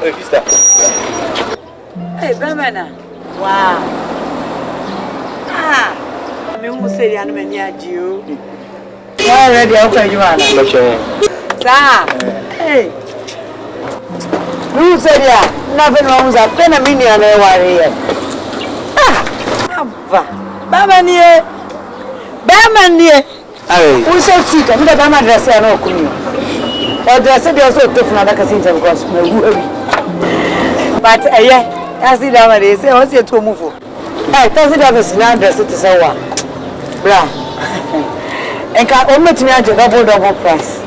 Hey, sister. Hey, Bamana. Wow. Ah. Me who say you are not you. Why ready? Okay, you are. Sir. Hey. Who said ya? Nothing wrong with that. Then a million warrior. Ah. Bamanie. Bamanie. Hey. Who said sick? I'm not Bama dress. I know. Or dress it also tough for another casino because but yeah, I see that they say, what's your two move? Hey, does it have a snap dress to say what? Blah. And can only to me a double price.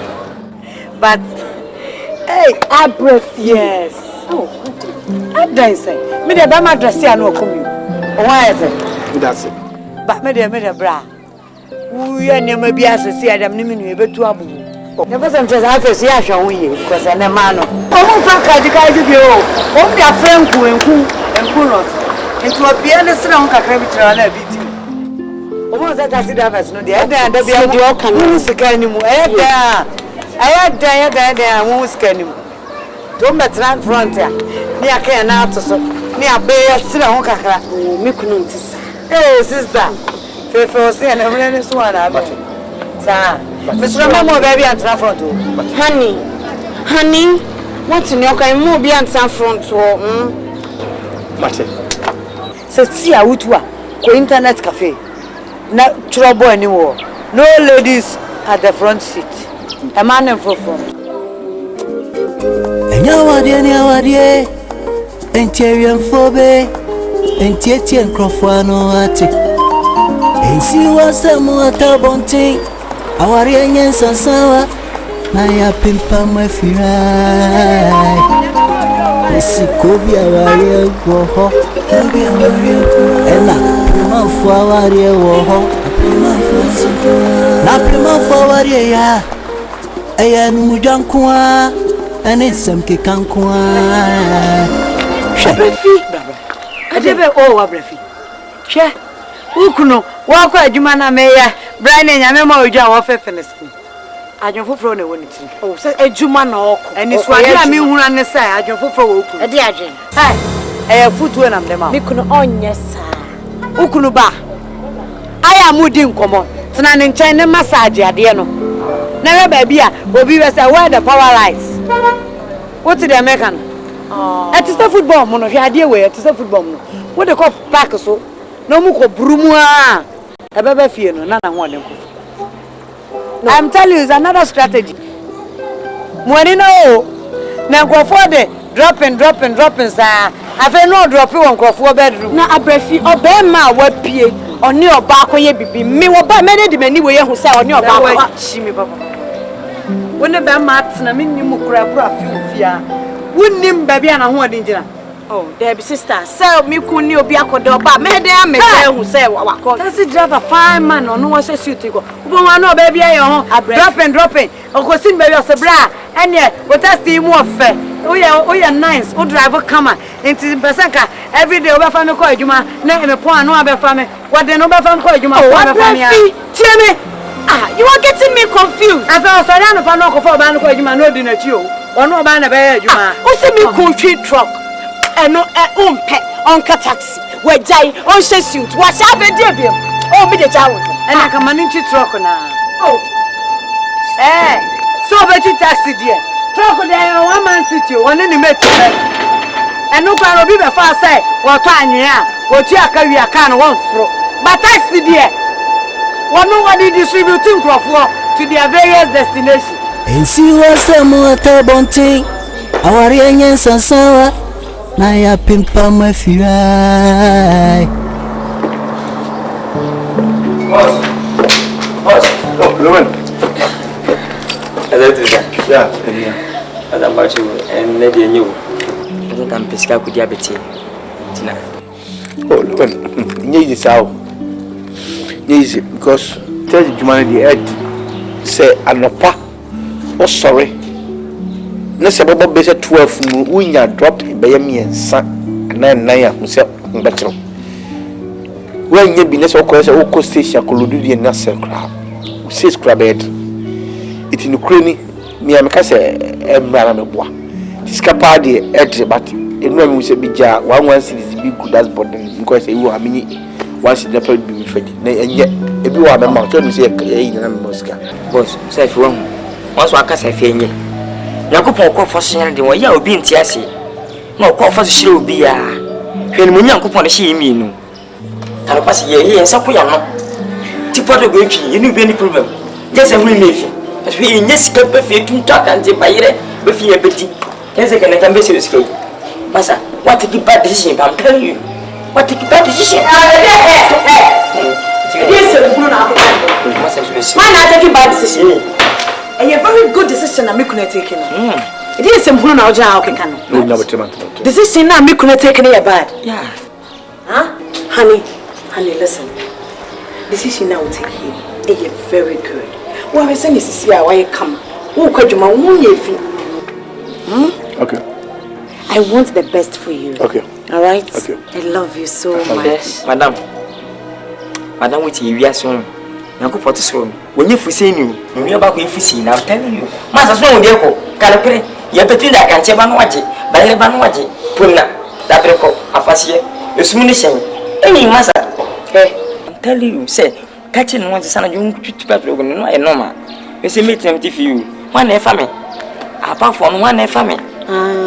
But hey, I breath, yes. Oh, I'm dancing. Me the Bama dress, I know come. Why is it? That's it. But me the bra. We are never be as a see Adam Nimini, but to Abu. Never some just have to see I shall we, because I'm a man. Oh, fuck, I give you. Oh, their friend who and Kuros. Into a piano strong carriage on a bit. Almost that I see that as no, the other and the other can lose the canimum. I had died there and won't scan him. Don't bet land frontier. Near can out so near Bay, sit on Kaka. Mikununtis. Hey, sister. Faithful, say, and I'm ready to one. Sir. Mr. Mama, baby, and front. Honey, what's in your kind of be and front? So, see, I would go internet cafe. No trouble anymore. No ladies at the front seat. A man in front. And Yawadia, Interior Phobe, and Tietty and Crofano Ati. And see what's the more tabonting. Our young Sasawa, Naya Pimpa, my firai. Sicobia warrior, woho, and Prima for warrior, woho, Prima for warrior, and Mujankua, and it's some Kikankua. I never owe a breathy. Che, Ukuno, walk a Jumana Maya. Brian and Yamma will jump off a fencing. I don't for no one. Oh, say a Jumano, and it's why I mean, who run the side. I don't for a dear Jane. Hi, I have foot when I'm the man. You can on yes, sir. Ukunuba. I am moving common. Tonight in China massage at the end. Never baby, will be as I wear the power lights. What's the American? Oh, it is the football, one of your idea where it is a football. What the cop pack so? No more brumua. I never fear no, none of them. I'm telling you, it's another strategy. When you know, now go for the dropping, sir. I feel no dropping on go for bedroom. Now, I prefer Obama, what pay on your back when you be me, what by many the many way who say on your back. She me, Papa. When the bad mats, I mean, you mukra, fear. Wouldn't him, baby, and I want dinner. Oh, Debbie, sister, sell me couldn't you be a codo, but me damn me who say what call. Does it drive a fine man or no one says you to go? Who no baby, I dropping. Or go sing baby as a bra. And yet, what that's the more fair. Oh, yeah, nice. Oh, driver come into the Basanka every day over from the call you man. Name a poor no other family. What the number from call you man? What family? Tell me. Ah, you are getting me confused. I thought I ran upon no for Banco you man, no dinner you. Or no banner bear you man. What's the new country truck? And no pet on taxi. Where Jay on suit. What's up a debut? Oh, be the child. And I can manage to truck now. Oh, eh, so bet you taxi, dear. Truck there, one man city, one in the metro. And no can be the far side, what time you are, what you are carrying a can one throw. But taxi, dear. One nobody distributing crop to their various destinations. And see what's the more tabonting. Our young Sasawa. Naya Pimpa, my firai. Oh, Lumen. Yeah, as about you and maybe you. I think I'm Pisca could diabetes. Oh, Lumen. Yes, how? Yes, because tell humanity earth say Anopa. Oh, sorry. No say about base 12 when you dropped by me and son and 9 who said better. When you be less of course, station could do the nurse crowd. says crabed. It in Ukraine, me am case bois. This capadi but you know we say bija one series be good as burden because you are mini once the never be fed. And yet if you are the mountain say Moscow. Boss, say if you once I can say Fenny. Yakupo call for senior the way you will be in Tiasi. No call for the show be a when Munyanko upon the she mean. I'll pass a year and Sapuyama. Tipper go you knew any problem. Just a relief. As we in this cup of you to talk and say by with your betty. Yes, I can be serious. Massa, what a bad decision, I'm telling you. What a bad decision. Yes, why not take a bad decision? A very good decision, I'm not taking. It is some who now, decision, I'm not taking a bad. Yeah. Huh? Honey, listen. Decision now take you. You're very good. Well, I say, Mrs. Sia, why you come? Who could you, my Okay. I want the best for you. Okay. All right? Okay. I love you so much. Yes, Madam, with you, are soon. Now go for the soon. When you see you, you about if you see, I'm telling you. Master, so dear, Calipre, you're between that can't have Banwaji, Banwaji, Puna, that record, Afasia, your smunition. Any master, hey, I'm telling you, say, catching one son of you to program, no, I know, ma. You see, meet them to you. One family. Apart from one family.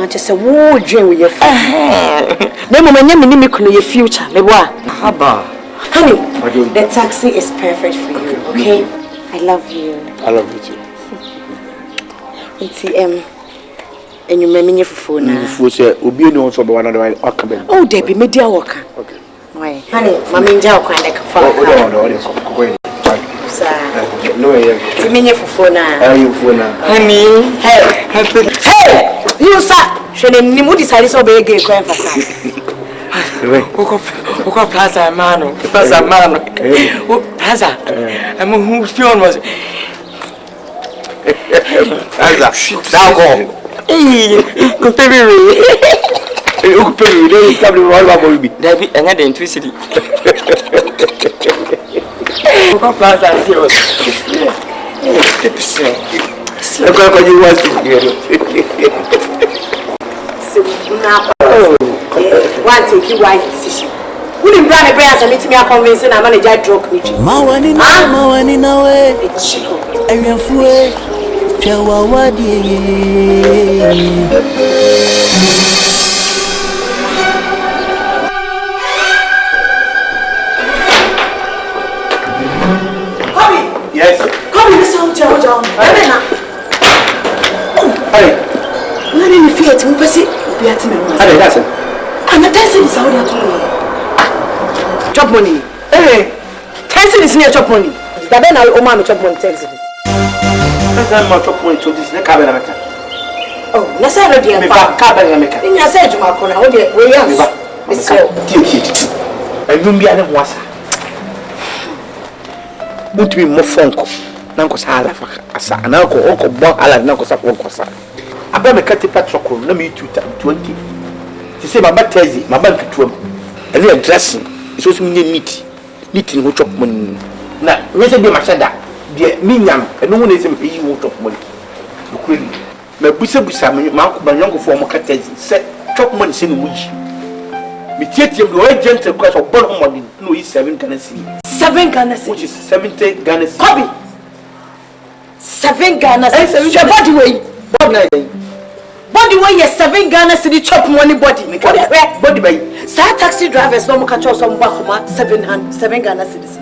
Just a war dream with your family. No moment, your future. Honey, the taxi is perfect for you, okay? I love you. I love you too. It's and you may mean your phone. Say, Obi no so be one other come. Oh, Debbie, media worker. Okay. Why? Honey, Mammy Jow kind of Oh, no, it's me your phone now. Honey, hey, you sir, should any mood decide so big a crime for some. Who Plaza Mano, Plaza Mano, Plaza, and whose pion was now go. Could be You come to all about me. Debbie, and had the intuition. Plaza, I'm going to you want to one take you wise decision. Wouldn't run a prayers and meet me a convincing a manager drug me. Mawani na we. Ayafue. Chawa wadi. Yes. Come in, John. Hey. What do you fear to me? Hey, that's it. I'm not dancing is how they chop money. Hey, dancing is near chop money. That then I owe my chop money. Dancing. That's not chop money to this. The cabin maker. Oh, that's not the cabin maker. In your said, you are going to we are. It's so. And you be a wasa. But we more funk. Nanko sala asa. Nanko oko bon ala nanko sa funk sa. Aba me kati patroko na me 20. She say my back Thursday, my bank to him. And they are dressing. It's also neat. Neat in chop money. Now, we say the machada. The miniam, and no one is in pay you chop money. Really. My busa my young form of Thursday. Set chop money in which. Me take him the gentle class of born money. No, he's 7 Ghana cedi. 7 Ghana cedi. Which is 70 Ghana cedi. Hobby. 7 Ghana cedi. Your body weight. Body way yes 7 Ghana cedi chop money body. Body by. Sa taxi drivers no catch us some back 7 Ghana cedis.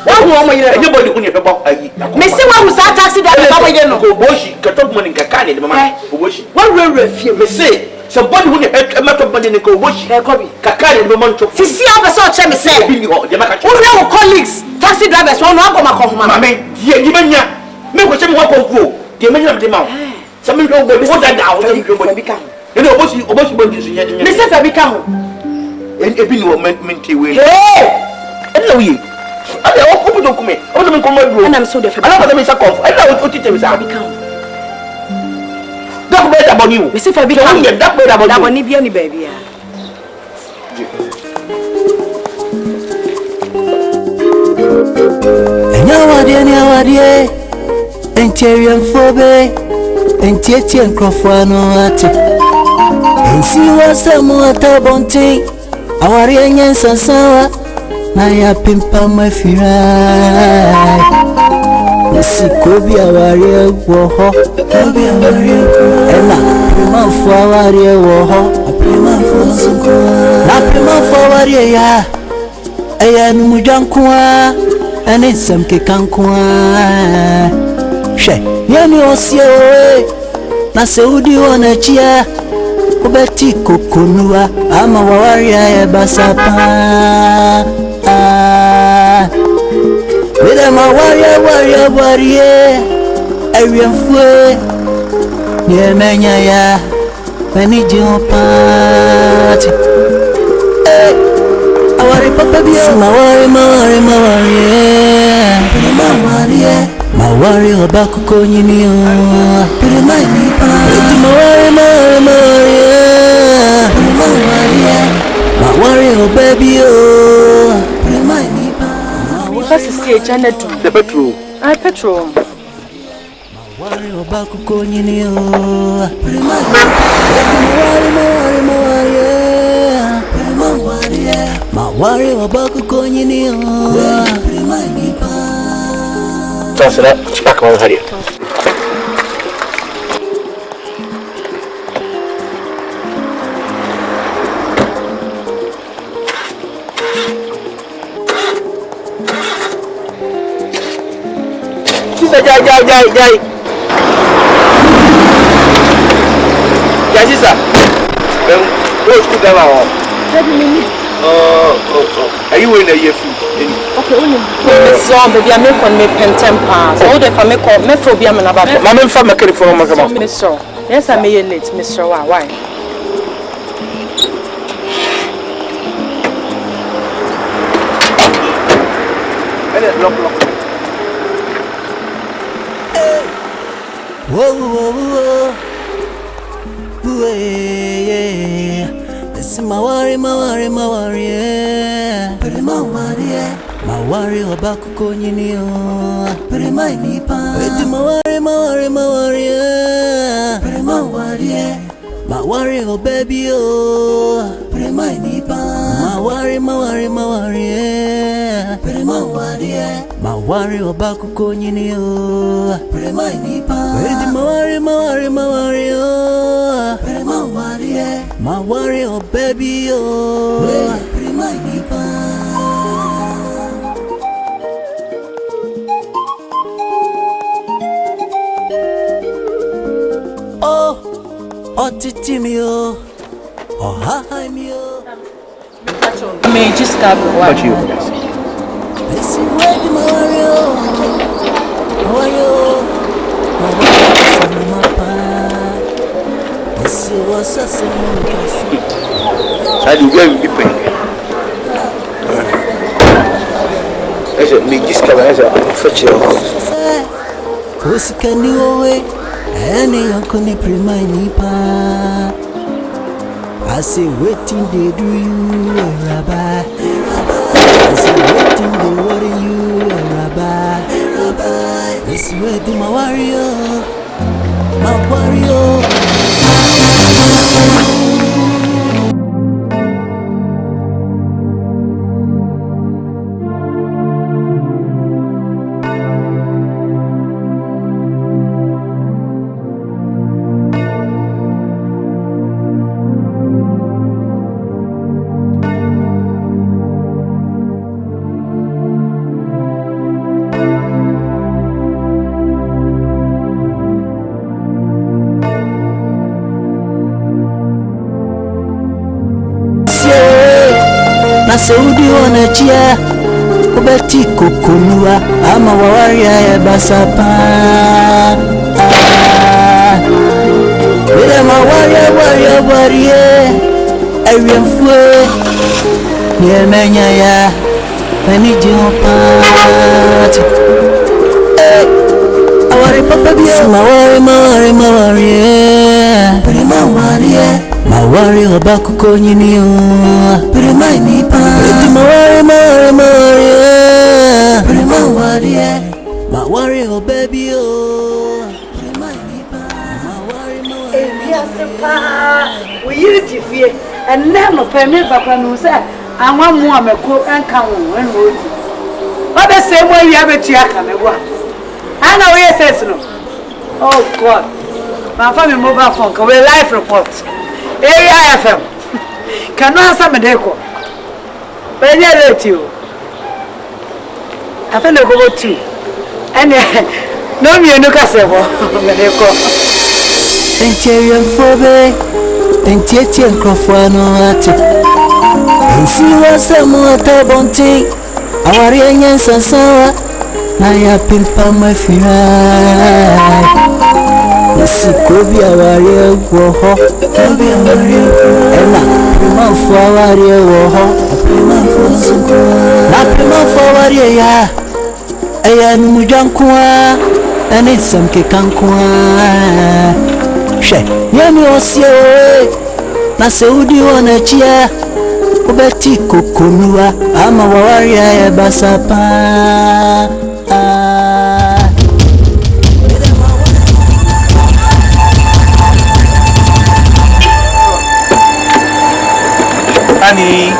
One woman anybody who never bought me say one who sa taxi drivers over here no. Go boshi ka chop money ka kani the mama. Boshi. One way refuse me say somebody who never chop money go boshi. Ka kani the mama chop. Sisi officer check me say. Who know colleagues taxi drivers one go makom mama. Me die di manya. Me go check me one go. Die manya me dey ma. Some people go what that down some people become you know obosi bonji so nya me say fa become e bi no menti we hey e na we ale o ko do kuma o do me ko madu and I'm so the fa ala ba me say comfort e na o tite me say become doc be da boni o me say fa become doc be da boni bia ni baby ya Nyawadie Enterian phobe Entietian crofano ate Ensi wasa muata bonti Awarie nyensa sawa Na ya pimpa mafirai Nisikobi awarie woho Ena primanfo awarie woho Na primanfo awarie ya Eya numujankwa Ene semke kankwa She Yani osye oe Na seudi wanachia Ubeti kukunua Ama wawaria ya basapa Wida waria Ewienfue Nyemenya ya Weniji opati Awari papa biya Mawari Mawari obaku konyinio Mawari obebio First see a channel to The petrol. Petrol. Mawari obaku konyinio Mawari obaku konyinio That's it. Back on the Jai. Jai, sister. What's good about? Are you in a year food? Okay, only. Miss John, baby, I make on me pen temper. So the family call me for be a man about. Mamma, from a kid for my mom. Miss Shaw. Yes, I may late, Mr. Why? Lock. Whoa. This is Mawari, Mawari obaku konyinio Widi Mawari obebio Mawari obaku konyinio Widi Mawari obebio Otitimio, Haimio. May just got what you. Let's see where the Mario. Let's see what's a I do very big pain. As a me discover as a fetch your house. Who's can you away? Any uncle remind pa. I say waiting they do you rabbi. I say waiting they worry you rabbi. This way to my warrior. Saudi wanachia ubeti kukunua ama wawaria ya basapa Wile waria Ewienfue Nyemenya ya Weniji opati Awari papa biya Mawari obaku konyinio Mawari My worry, oh baby, oh. We use it here, and never permit Papa no say, I want more cook and come and wood. But the same way you have it, I know yes, no. Oh God, my family mobile phone, we live report. Area FM. Can I answer my deco? But I let you. I think I go to. And no, me no castle. Interior phobe, interior crofano ate. And she was a motor bonting. Our young sawa. Naya pimpa my fly. Nasi kobi awarie woho. Kobi awarie ena prima fawarie woho. Prima fosuko. Na prima fawarie ya. Eya numujankwa. Eni samke kankwa. She yemi osye. Na seudi wana chia. Ubeti kukunua ama wawaria ya basapa. Honey.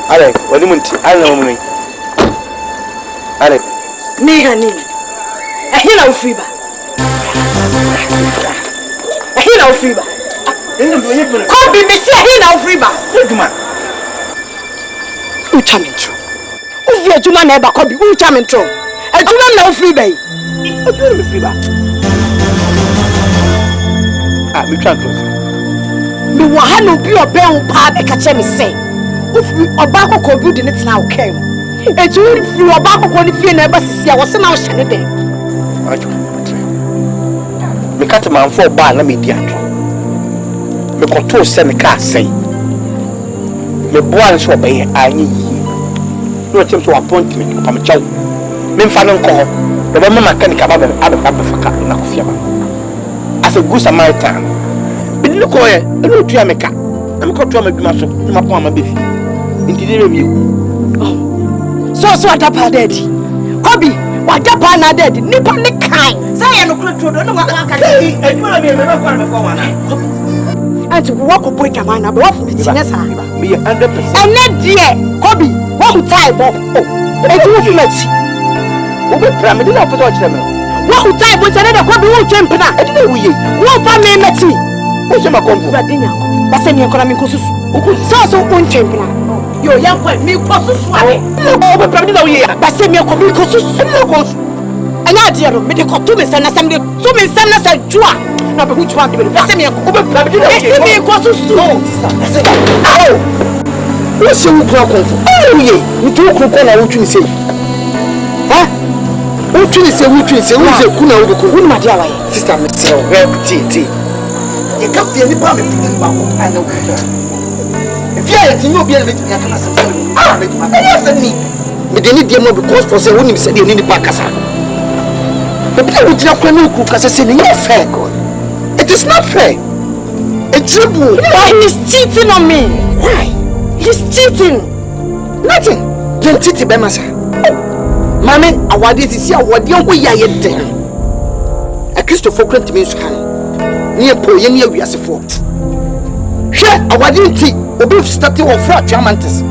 Alec, what do you want? I know me. Alec. Me, honey. A hill of fever. A hill of fever. Come be Miss Hill of fever. Look, man. Who charming true? Who fear to man ever copy? Who charming true? A woman no free bay. A beautiful fever. Ah, me try close. Me want no be a bell pad. A catch me say. If we obako could build in it now came. A jewel through obako qualify never see. I was now shining. Me cut a man for bar, let me dear. Me control send the car say. Me boy shop I need. No attempt to appoint me from a child. Men fan call. The woman mechanic about the other Faka in Akufia. As a good Samaritan. But look away, a little Jamaica. I'm called to my muscle, my poor baby. Into the review. Oh, so what up, daddy? Kobe, what up, Anna, daddy? Nippon the kind. Say, I don't know what I can say. And you will be a member for one. And to walk up with a man above me, yes, I be 100%. And then, dear, Kobe, what type of it will be let's see. Who be proud? Did I put on them? What type of another Kobe will jump in? I didn't know we won't find me, let's see. What's your comfort? But send me a economic course. So, one champion. Your young boy, me, Cossus. Oh, but probably, but send me a comic course. And I dear, medical to me, and assembly to me, send us a jua. Now, which one to be the same? Me, Cossus. Oh, what's your clock? Oh, yeah, we do cook on our tree say. Huh? Who tree say, who's a kuna, who my dear sister, Miss Tea. You can't be any problem if I know. If you are you'll be able to get us some me. But they need them because for say when you said you need the backers. But I would not cook as I said, not fair, God. It is not fair. It's trouble. Why he's cheating on me? Why? He's cheating. Nothing. You're cheating by myself. Mammy, I want this to see what you're yet then. A Christopher Crent means near Poye near we as a fort. Share our duty, we starting on fraud tramantis.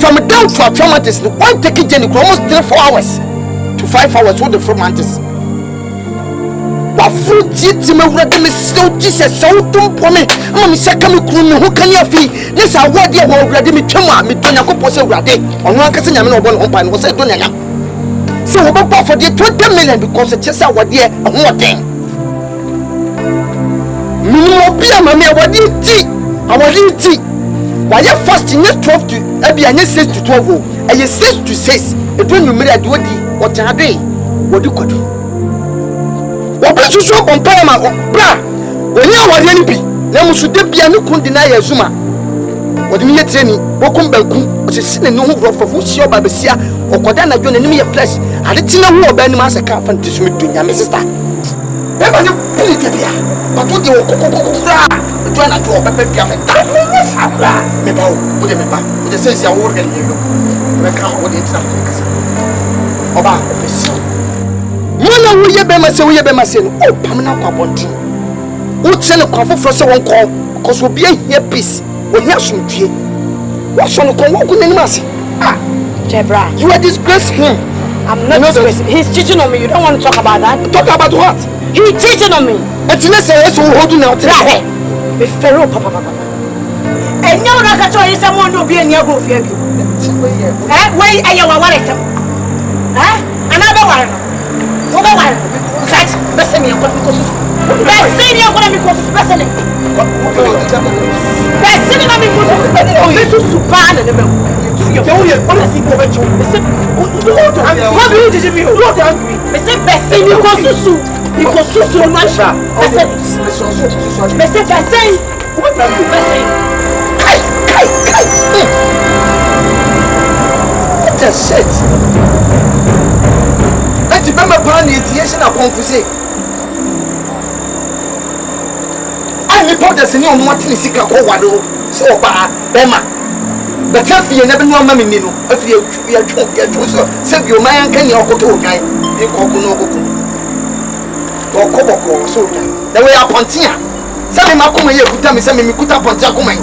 From a down for tramantis, the one taking journey almost 3-4 hours to 5 hours with the framantis. What fruit eats me ready, Miss Snow Jesus, so don't for me. I'm a second who can you feel? This are what you will ready me to me, Donako Posse Rade, on one cousin, I'm not one open, was a donor. So, about for the 20 million because it's just our dear and what thing. Mammy, I want you tea. Why you fasting not 12 to maybe 6 to 12 and you 6 to 6. It when you made a duty, what a day, what you could do. What brings you so compare my bra? When you are any be, then should be a new deny a Zuma. What do you mean training? Welcome back, was a sin no rough of Ushia Babesia or Kodana John enemy of flesh. I didn't know who a band master can't fantasy to your sister. Bema ni pili tebia. But what you kokokokura. Join na to pepe pia me. Sabra. Me ba o. Wo de me ba. Wo de sense ya wo re ni yo. Me ka wo de ntina me kasa. Oba opesi. Mona wo ye bema se no. O pamna kwa bontin. Wo tsene kwa foforo se won ko. Because we be here peace. We here somdue. What's on the convo? Ah, Jebra. You are disgracing him. I'm not disgracing. He's cheating on me. You don't want to talk about that? Talk about what? He's cheating on me. It's necessary to hold you now. Be feral, papa. And now I can tell you someone to be in your group. Wait, I am a wallet. Another one. Another one. Besides, listen me. I report the senior Martin Sika Wado, so Bema. But if you never know Mammy Nino, if you are save your man can you go to a guy in Kokuno or Koboko, so the way up on Tia. Some Makuma, you could tell me something you could up on Jacoman.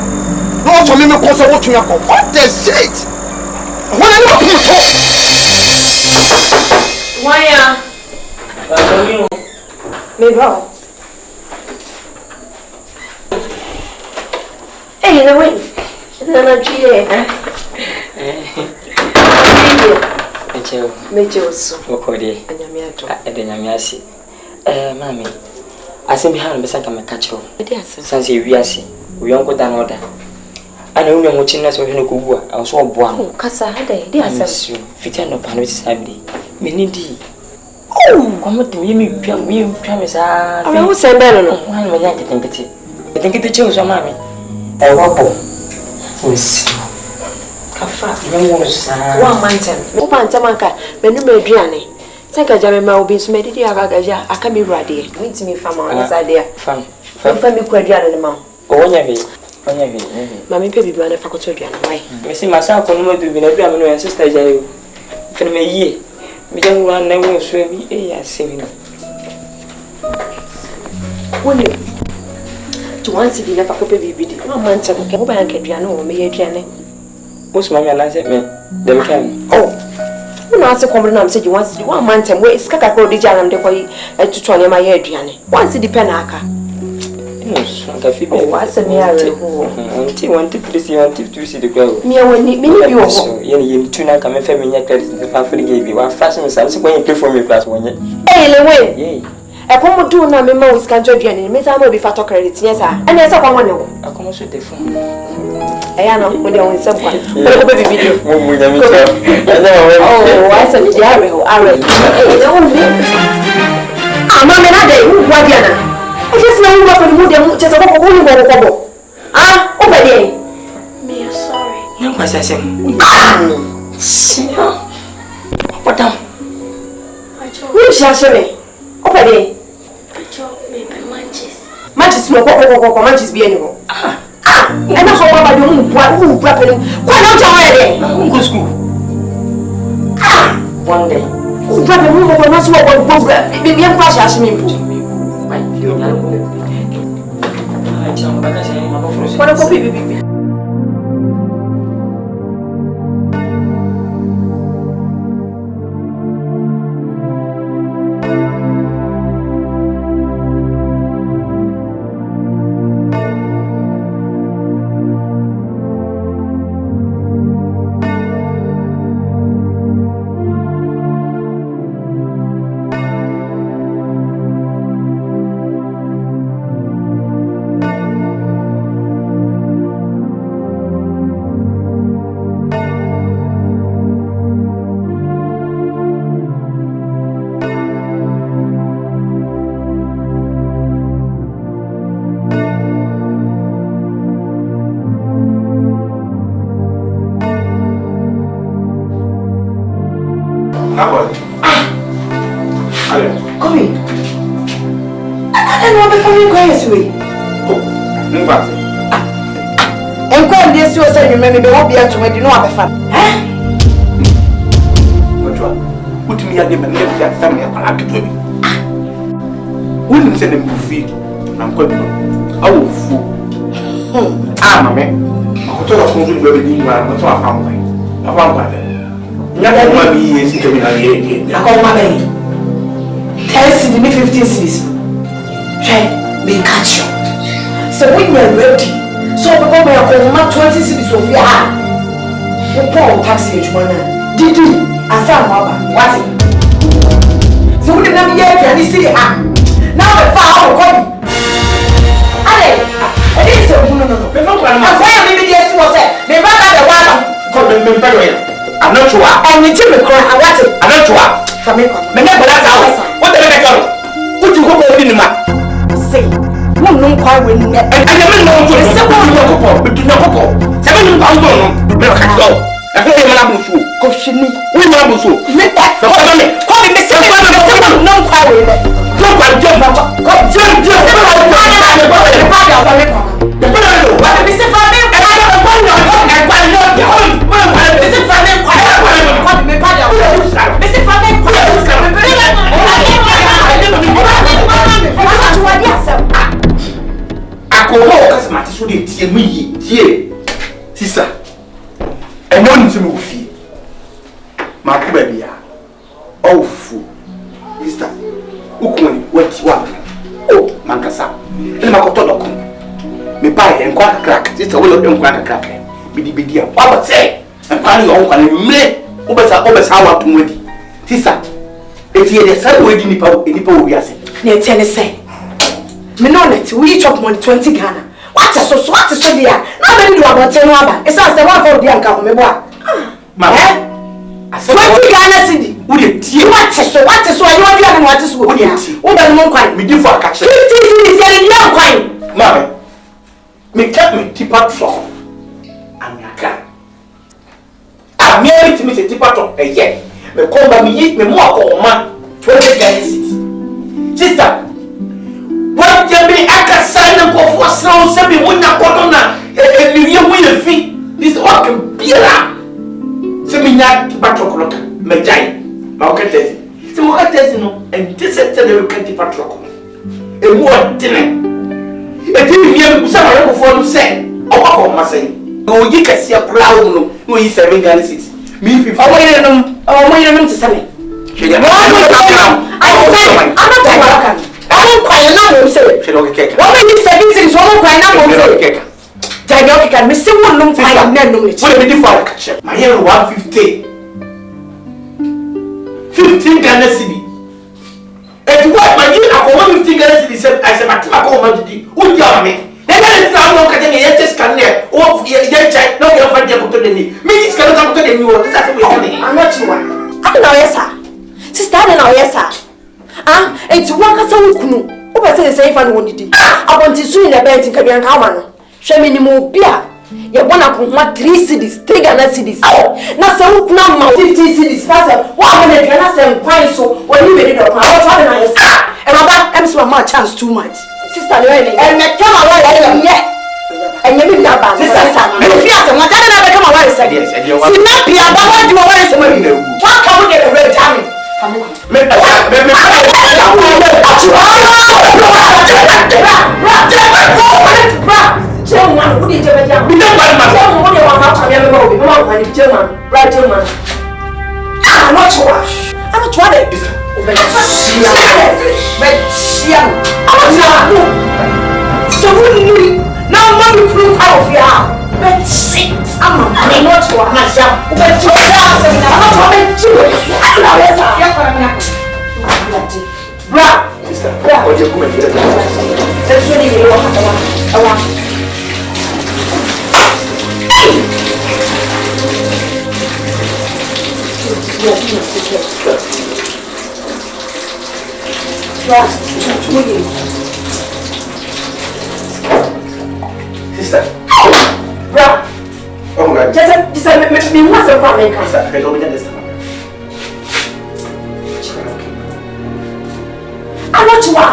No, for me, because I want to know what the shit. When I know you talk. Why, maybe. Hey, the way. Nana G. Majors. Okode. Edenyamiasi. Mami. Asem biha no besaka me catch ro. Sanse wiase. We yonko dan order. Ana unu ho chinna so hwene ko bu a, so oboa no. Kasa hade, di asem. Fitia no pa no sisabi. Menidi. Oh, como tu me me sa. Ara wo sembe no no. Wan me yan ketenkete. Ketenkete che so mami. E wapo. Yes. Kafa, nyamu sa. Wa mantem. Me pa ntamanka, menu me aduane. Saka jame ma obi so medidi agagaja aka mi ruade. Mitimi fama on side ya. Fam. Fam mi ku aduane ne ma. O wonya bi. Wonya bi. Mami pe bibi na fa ko to aduane wai. Me si masa ko no ma bibi na aduane no en sister jayo. Fene me yie. Me jangu ran na wo so bi e ya semi. Woni. To want to be na fa ko pe bibi di. Wa mantem ke wo ba yan aduane wo me ye aduane. Most mama na say me dem kan. Oh. When I say come na say you want to one man time where is kaka ko DJ am de ko tutu ne ma ye aduane. Once the pen aka. No, nka fi be. Oh, what's me are who? Anti 1 2 3 1 2 see the girl. Me woni me ni bi wo. Ye ni tuna ka me fa me nya credit the fa free give wa fashion me say ko yin pay for me class wonye. Eh le we. Yeah. E ko mo do na me ma wo scan aduane me say ma bi fa to credit nya sa. Ene say kwa woni wo. Akomo so de phone. Eya no mo de won sem kwa. Ko be video. Mo nya mi cha. Oh, what's me dey are are. Eh le won me. Ah ma me na dey wo wa dia na. I just know what for the mood just go go. Ah, over there. Me sorry. Nyam kwa sasem. Sia. Padam. Who shall me? Over there. Me matches. Matches no go matches be anymore. Ah. I know how about you who properly. Why not you there? Go school. Ah, one day. Who properly who go not so go be am pass as me. What a copy. Then what if I'm going away? Oh, no matter. And come this you say you may be won't be able to make you know what fun. Eh? Put me at the man that family I could do. Wouldn't send him to feed. I'm going to. I will fool. Ah, mamma. I told us to do everything while I'm not found by. I found by them. Never want me is to be a I call my name. 10 cities, 15 cities. Hey, me catch you. So when you're ready, so we go back 20 cities of your hand. We pour taxi each one. Did you? I found Mama. What? So we didn't hear you see her. Now the fire will come. Allez, I didn't say no. I'm going to be yes was it. The brother the one called I'm not sure. And you tell me cry. I want it. I'm not sure. For me, what the heck? What you go in the map? Say, no quite winning. And I never know to say what you do not go. 7 pounds. No, I go. I feel I'm fool. Question me. We are so. Let that for me. Call me Mr. No quite winning. No quite jump. God, jump. Sister, I know you to feel. My baby, oh, fool, Mister, what you want? Oh, Mancasa, and my cotton. Me buy and quack crack, it's a will of quack crack. Biddy, what would say? And find your own and me, over how to win. Sister, if you had a sad wedding in the pool, yes, near Tennessee. Me know that we chop money 20 Ghana. What is so there? Now let me do about 10 rubber. It's not the one for the uncle, me boy. Mamma, 20 Ghana city. Would it? What is so? You want to what is what it? What are you quite? Me do for a catch. 50 cities and young coin. Mamma, me kept me tip out from. I'm your car. I'm married to Mr. Tip out of a year. Me come by me eat me more or man. 20 Ghana cities. Sister. What you be Accusations for sound say me won na kodona e mi ye fi this work be la say me nya patrol me jai ma o kete say mo kete no and this is the kete patrol e mo dine e ti mi e say ma ko fo no say o ba ko ma say o yi kase akura wo no yi 7 Ghana cities mi fi o mo ye no to say me I'm not welcome. I don't quite know say. She don't get. What we 7 cities, one quite know say. Jago can me say one no quite know it. What be for catch? My year 150. 15 Ghana cedi. And what my year I 15 Ghana cedi say I say matima ko ma didi. Who you are me? And then it's now no catch me yet scan there. Oh, ye check. No you find them to the knee. Me is can come to the new. That's what we I'm not sure. I know yes sir. Sister I know yes sir. Ah, it's one person kunu. Who be say if I no didi. I want to sue in the bed in Kabian Kama no. Hwe me ni mo bia. Ye bona ko 3 cities, 3 Ghana cities. Na say who kuna ma 50 cities. Na say wa me dey na say kwan so. When you be dey do. I try na yes. E baba, em so ma chance too much. Sister no any. E me kama wa ye. Enye mi bia ba. Sister, me fi ase mo tade na be kama wa say. Yes, e dey wa. Si na bia ba wa di wa say mo ni. Wa ka mo dey red jam. Sister, bra. Oh my God. Just me what's the problem? Sister, I don't understand. I'm not sure.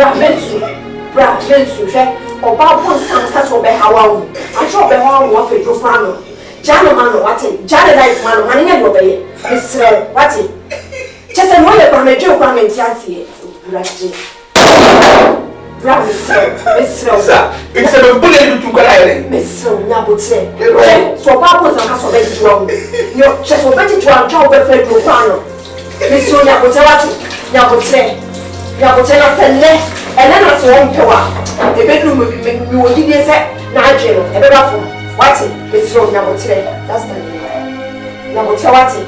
bra mensu hwe oba bon sam ka so be hawa wo aso be hawa wo fe jo fa no jano man no wate jano life man no man nya do be ye misre wate chese no ye kwa mejo kwa menti asie bra misre sa it's a bullet to kala misre nya botre so oba bon sam ka so be jo wo yo chese oba ti jo anka wo be fe jo fa no misre nya botre wate nya botre na sene ene na so won pewa e be du me wo di de se na adwe no e be ba fo wati be sro na botre that's the name na botre wati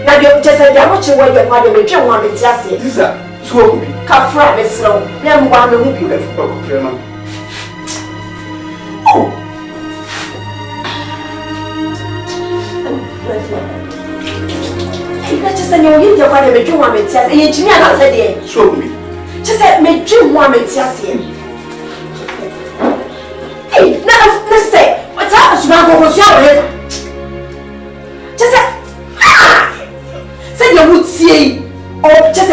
na de jese de mo che wo ye kwa de me dwe ho a me ti ase sisa so bi ka fra be sro na mo ba me hu bi be fo ko pre ma ina jese nyo ye kwa de me dwe ho a me ti ase ye chini ana se de so bi just me dream one me tiasie hey na say what's up so na go so ya just say you would see or just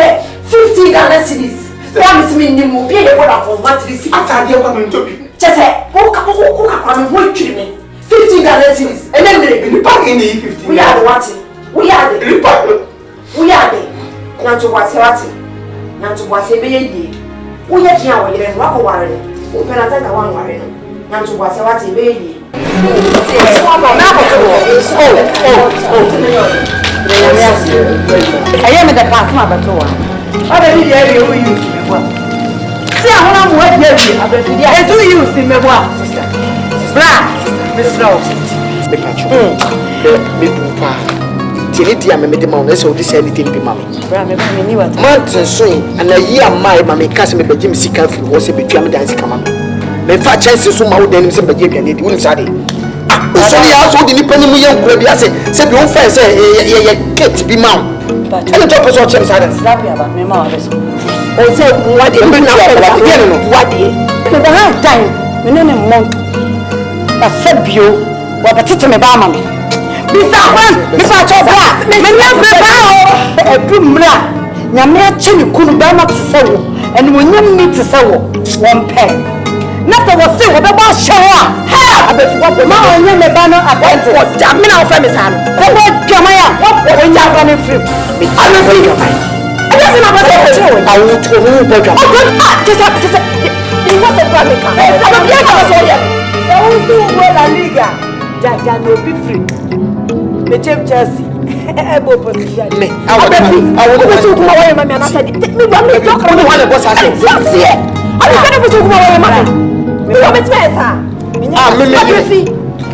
50 Ghana cedis promise me ni mo be e boda for matrix atade kwa me ntobi just say ko ka kwa me wo twiri me 50 Ghana cedis and then the park in 50 we are watching we are the na to wase na to wase be ye wo ye tia wo yere wa ko ware no o pera za ka wan ware no na to wase wate be ye se so ba na ko to aye me da pass ma ba to wa o be di e wo use me bo si ahona mo wa di e abefi di e do use me bo sister bra Mr. Me catch me pupa tiniti ya me de ma no so di say anything be mama bra me ba me ni wata mountain so and a year my mama case me beji me sika fi wo se betua me dance kama me fa chance so ma wo dan se beji aduane di woni sade so ya so di ni pani mu ye nkura bi ase se bi wo fa se ye kit bi ma but ele to person chem sade slap ya ba me ma wa so o se wade me na fa la no wade me ba ha time me ne mo ba sabio wa batete me ba mama bisa kwan bisa choba me nya be ba o edumra nyame ache ni kunu ba ma tsewo eni wonyam ni tsewo won pe na to wo se wo be ba hyewa ha abefu wo ma onye me ba no abente wo da me na wo fa me sa no wo wo dwama ya wo nya ba ne free me anu free dwama ya se na ba se wo awu to wo bo dwama o go tse ni wo se ba me ka se ba bia ka so ye se wo su wo la liga jaja no be free me Chelsea ebo position me awu so kuma waye mama na sadi me ba me talk no one boss ase see I don't know so kuma waye mama me ba me tesa me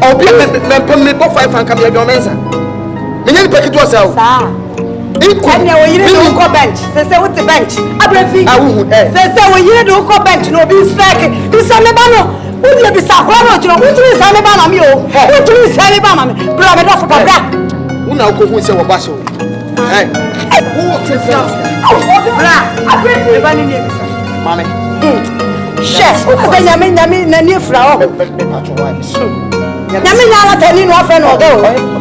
obi me bo 5 and come your mensa me nyani packet to sell sa and ya oyire do ko bench se what the bench abrefi awu se oyire do ko bench no be strike bisa me ba no udi be sa kwa no jiro udi sa me ba na mi o udi sa me ba na mi bra me do for bra una ko hu se wo ba so who tesa bra abrefi ba ni bisa mame chef o ka nyame na ni fra o me patcho wa so nyame nya la tani no afa no go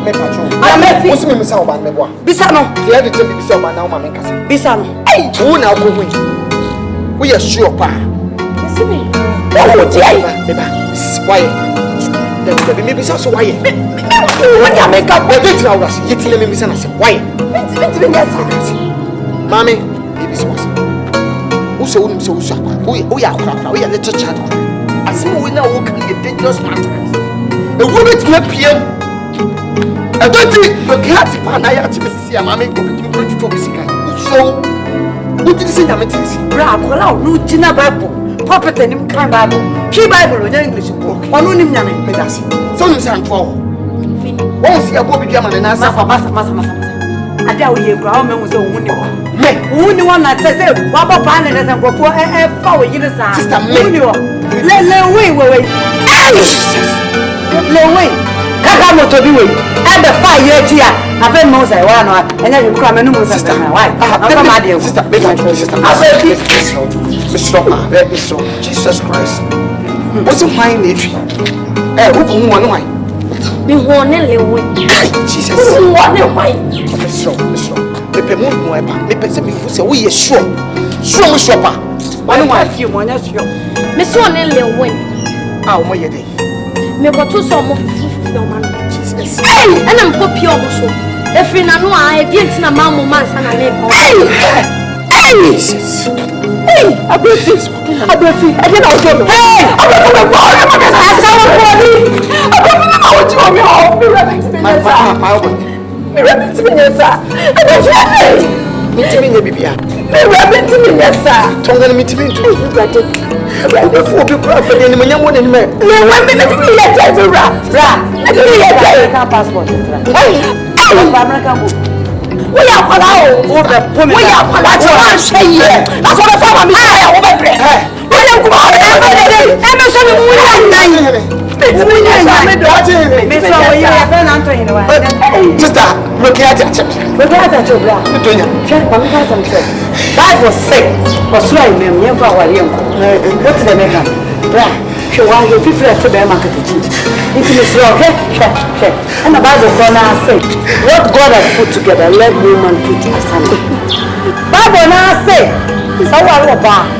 me patcho abrefi o se me misa o ba me bo bisa no the edit me bisa o ba na o ma me kasa bisa no una ko hu we are sure pa bisa me oh dear me ba why the me bisa so why what ya make up the bit now was yitile me bisa na se why bit me ya sa mami e bisa was who say who say who ya kwa we ya little child asimo we na wo kan get dangerous matters e wo bit me piem e don't think the cat pa na ya tibisi ya mami ko bit me to bisika so who did say na me tisi bra kola no gina bible prophet nim kan bible ki bible onya english book onu nim nyame medasi so nim say anto wo won si abo bi dia man na sa masa ade a oye bra o me hu se ohun ni wo me ohun ni won na te se wa ba pa ne se nkofo fa wo yire sa sister me ni wo le we le we kaka moto bi we e be fa ye ji a afa mo say wa no enya bi kura me no mo say why afa ma de sister make sister Mr. Jesus Christ what's why nefi who bu won why me won le we Jesus won why Mr. me pe mo e pa me pe se me fu se we ye sure pa One more few more just you. Miss one win. Ah, my day. Me got to some of your man. Jesus. Hey, and I'm poppy also. If you know I didn't know mamma man and I name. Hey, Jesus. hey, I breathe this. I didn't know. Hey, we are Palau. We are Palau. That's what the family say. Sister, look at it. Look at that, check one person. That was sick. Was right, ma'am. You for what you go to the makeup. She was your 50 to the market. Intimacy, okay? Check. And the Bible corner say, what God has put together, let woman put asunder. Bible now say, it's our robot,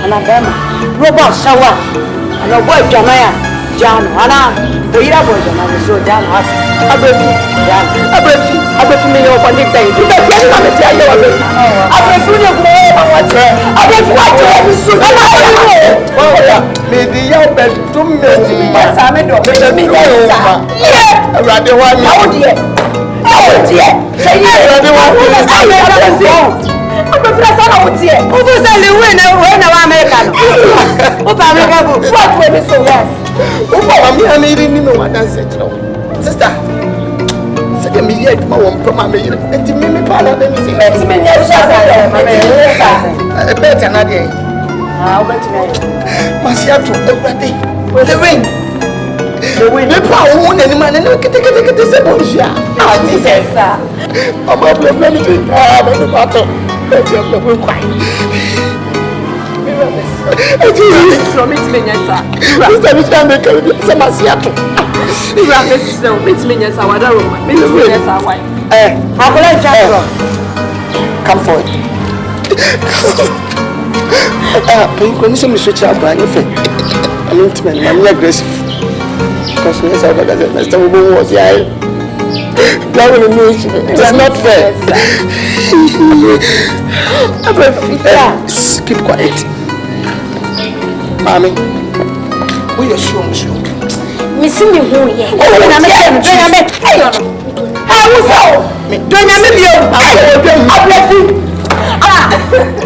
and a bema, robot shower, and a boy Jamaya, Jan, Anna, the Yabo, and I so down hot. I breath me over the day. You don't get on the tell you of it. I breath you over what's there. I breath what you have so. Maybe your bed to me. Yes, I'm a dog. Yeah, rather one. Oh dear. Say yes, rather one. I'm a person out here. Who was a little winner when I'm American? What American? What will be so yes? I'm eating him what I said. Sister, say me yet my one from my maid. And to me, Pala, let me see. Let's make a better not day. I'll bet you. Masiato, every day. The ring. The power won any man and look at the Sabosia. Ah, Jesus, sir. I'm not going to do the battle. Let you have the quiet. Jesus, from it, Minyasa. Mr. Michael, Samasiato. You are Miss Snow, it's Minyasa, whatever. Minyasa, why? How will I jump? Come forward. When you switch up, I'm intimate, I'm aggressive. Because yes, I got Mr. Woman was yeah. It is not fair. Keep quiet. Mommy, we are sure. Missing you, yeah. I was out. Don't I bless you.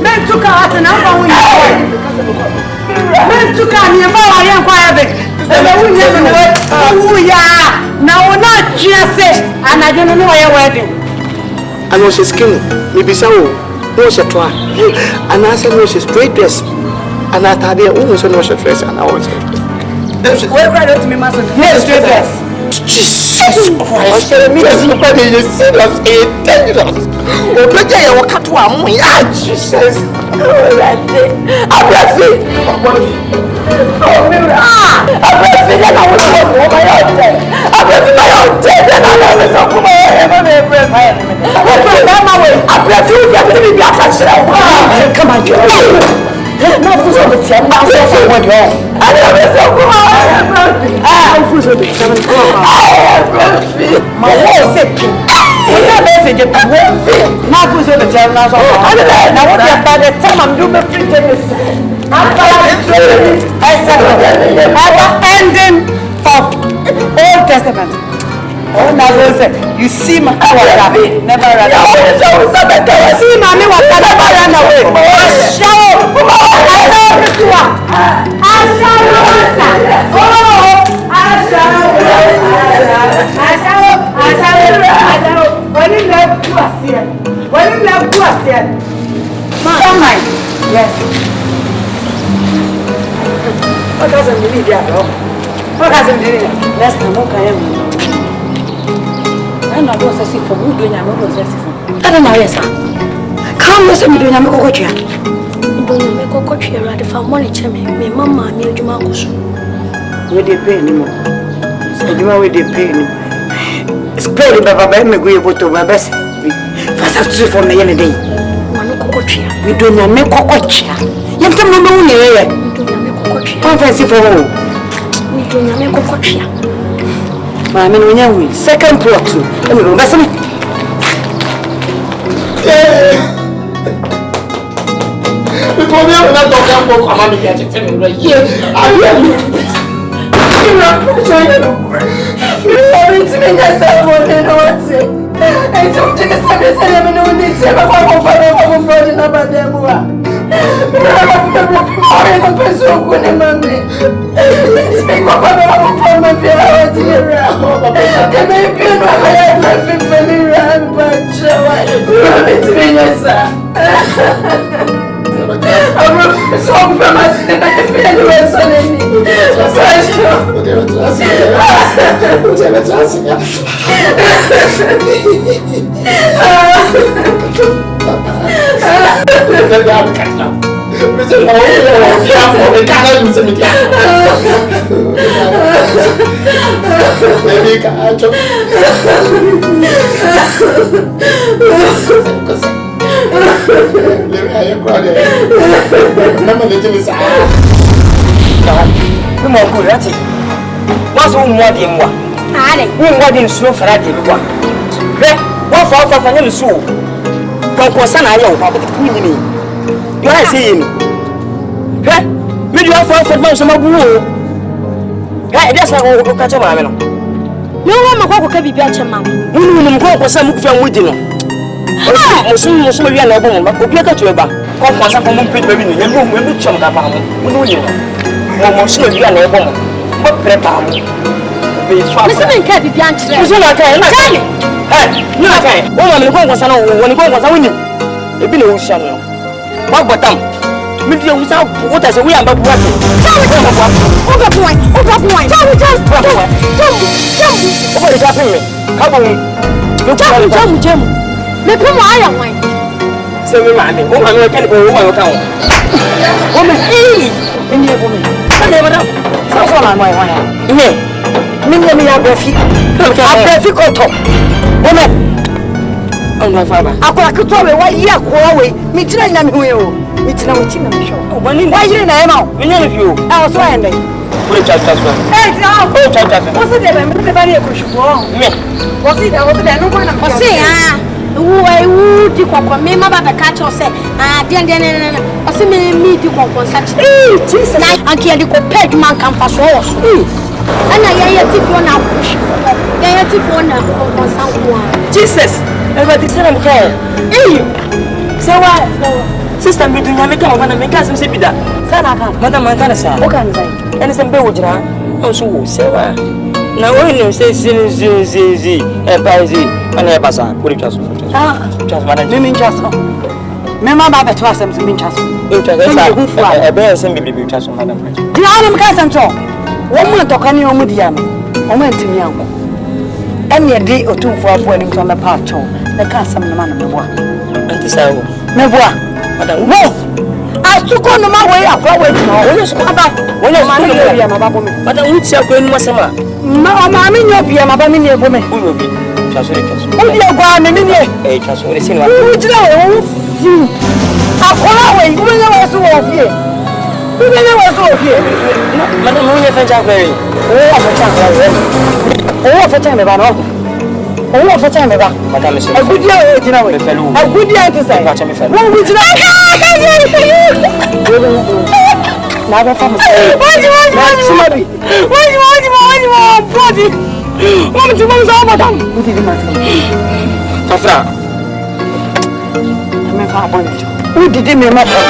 Men took out and I'm going men took out and I'm quiet. Now we're not just and I don't know why you're wedding. I know she's skinny. Maybe so. No, she's try. And I said, no, she's straight dress. And I thought, oh, so no, she's dress. And I was where right to me, master? Yes, straight dress. Jesus Christ. Nobody is serious. It's dangerous. Oh, but I will cut one. Jesus. I'm laughing. Oh, I'm laughing. And I was over my own day. I'm laughing my own day. And I was over my own day. Come on, Joe. Not for so much. I'm not so much. I never so much. I'm for so much. My whole sick. What message you have? Not for so much. I'm not so much. Now, what about the time I'm doing the free tennis? I said, ending of Old Testament. Oh, now you see my power, never run away. See, mommy, what never run away. Yes. What doesn't believe that? What doesn't believe that? Let's not I don't know what's for who doing. I'm not I don't know. Yes, sir. Come with me doing. I'm going to don't make a coach here at the family. My mama knew you, Marcus. We did pay anymore. So you know we did pay anymore. It's probably Baba me go able to my best. First have to for me any day. We don't make a coach here. You Some no money. Conference for who? I mean, when you second plot too. Let me go. Listen. Because we are not talking about coming here to tell me right here. I hear you. You're not trying to look. You're having to make yourself more than what's it. I told you the service and I'm no need to have a phone about them. I'm so good in my name. Speak of my fear. They may be my family run, but it's me, sir. I'm so promised that I can be anywhere so many. Jesus, everybody said I'm crying. Hey, say what? Sister, me do you make a man and make us say that? Sana, Madam, I can't say. What can I say? And it's a bewitcher. Oh, so say what? Now, when you say Z, and by Z, and a bazaar, what it just Madam, you mean just Mamma Baba to us, I'm mean just. A bear assembly be just Madam. Do you have a cousin? One more talk on your medium. Moment to me, uncle. And a day or two for a wedding from a part two. The castle man of the one. And this I will. Never. Madam, no. I took on my way up. When you squad back, when you're my area, my baby. But I would say, when was summer. No, I'm in your beer, my baby, woman. Who will be? Translated. Oh, you're going to be a translation. Who would you know? I'll call away. Who was off here? Who was off here? Madam, who is a January? Oh, for time about all. Oh, for time about. Madam, a good year, you know, a good year to say. What would you like? Never from the same. What do you want? Bloody. What do you want, madam? Who did you matter? Tafra. I'm a father. Who did you matter?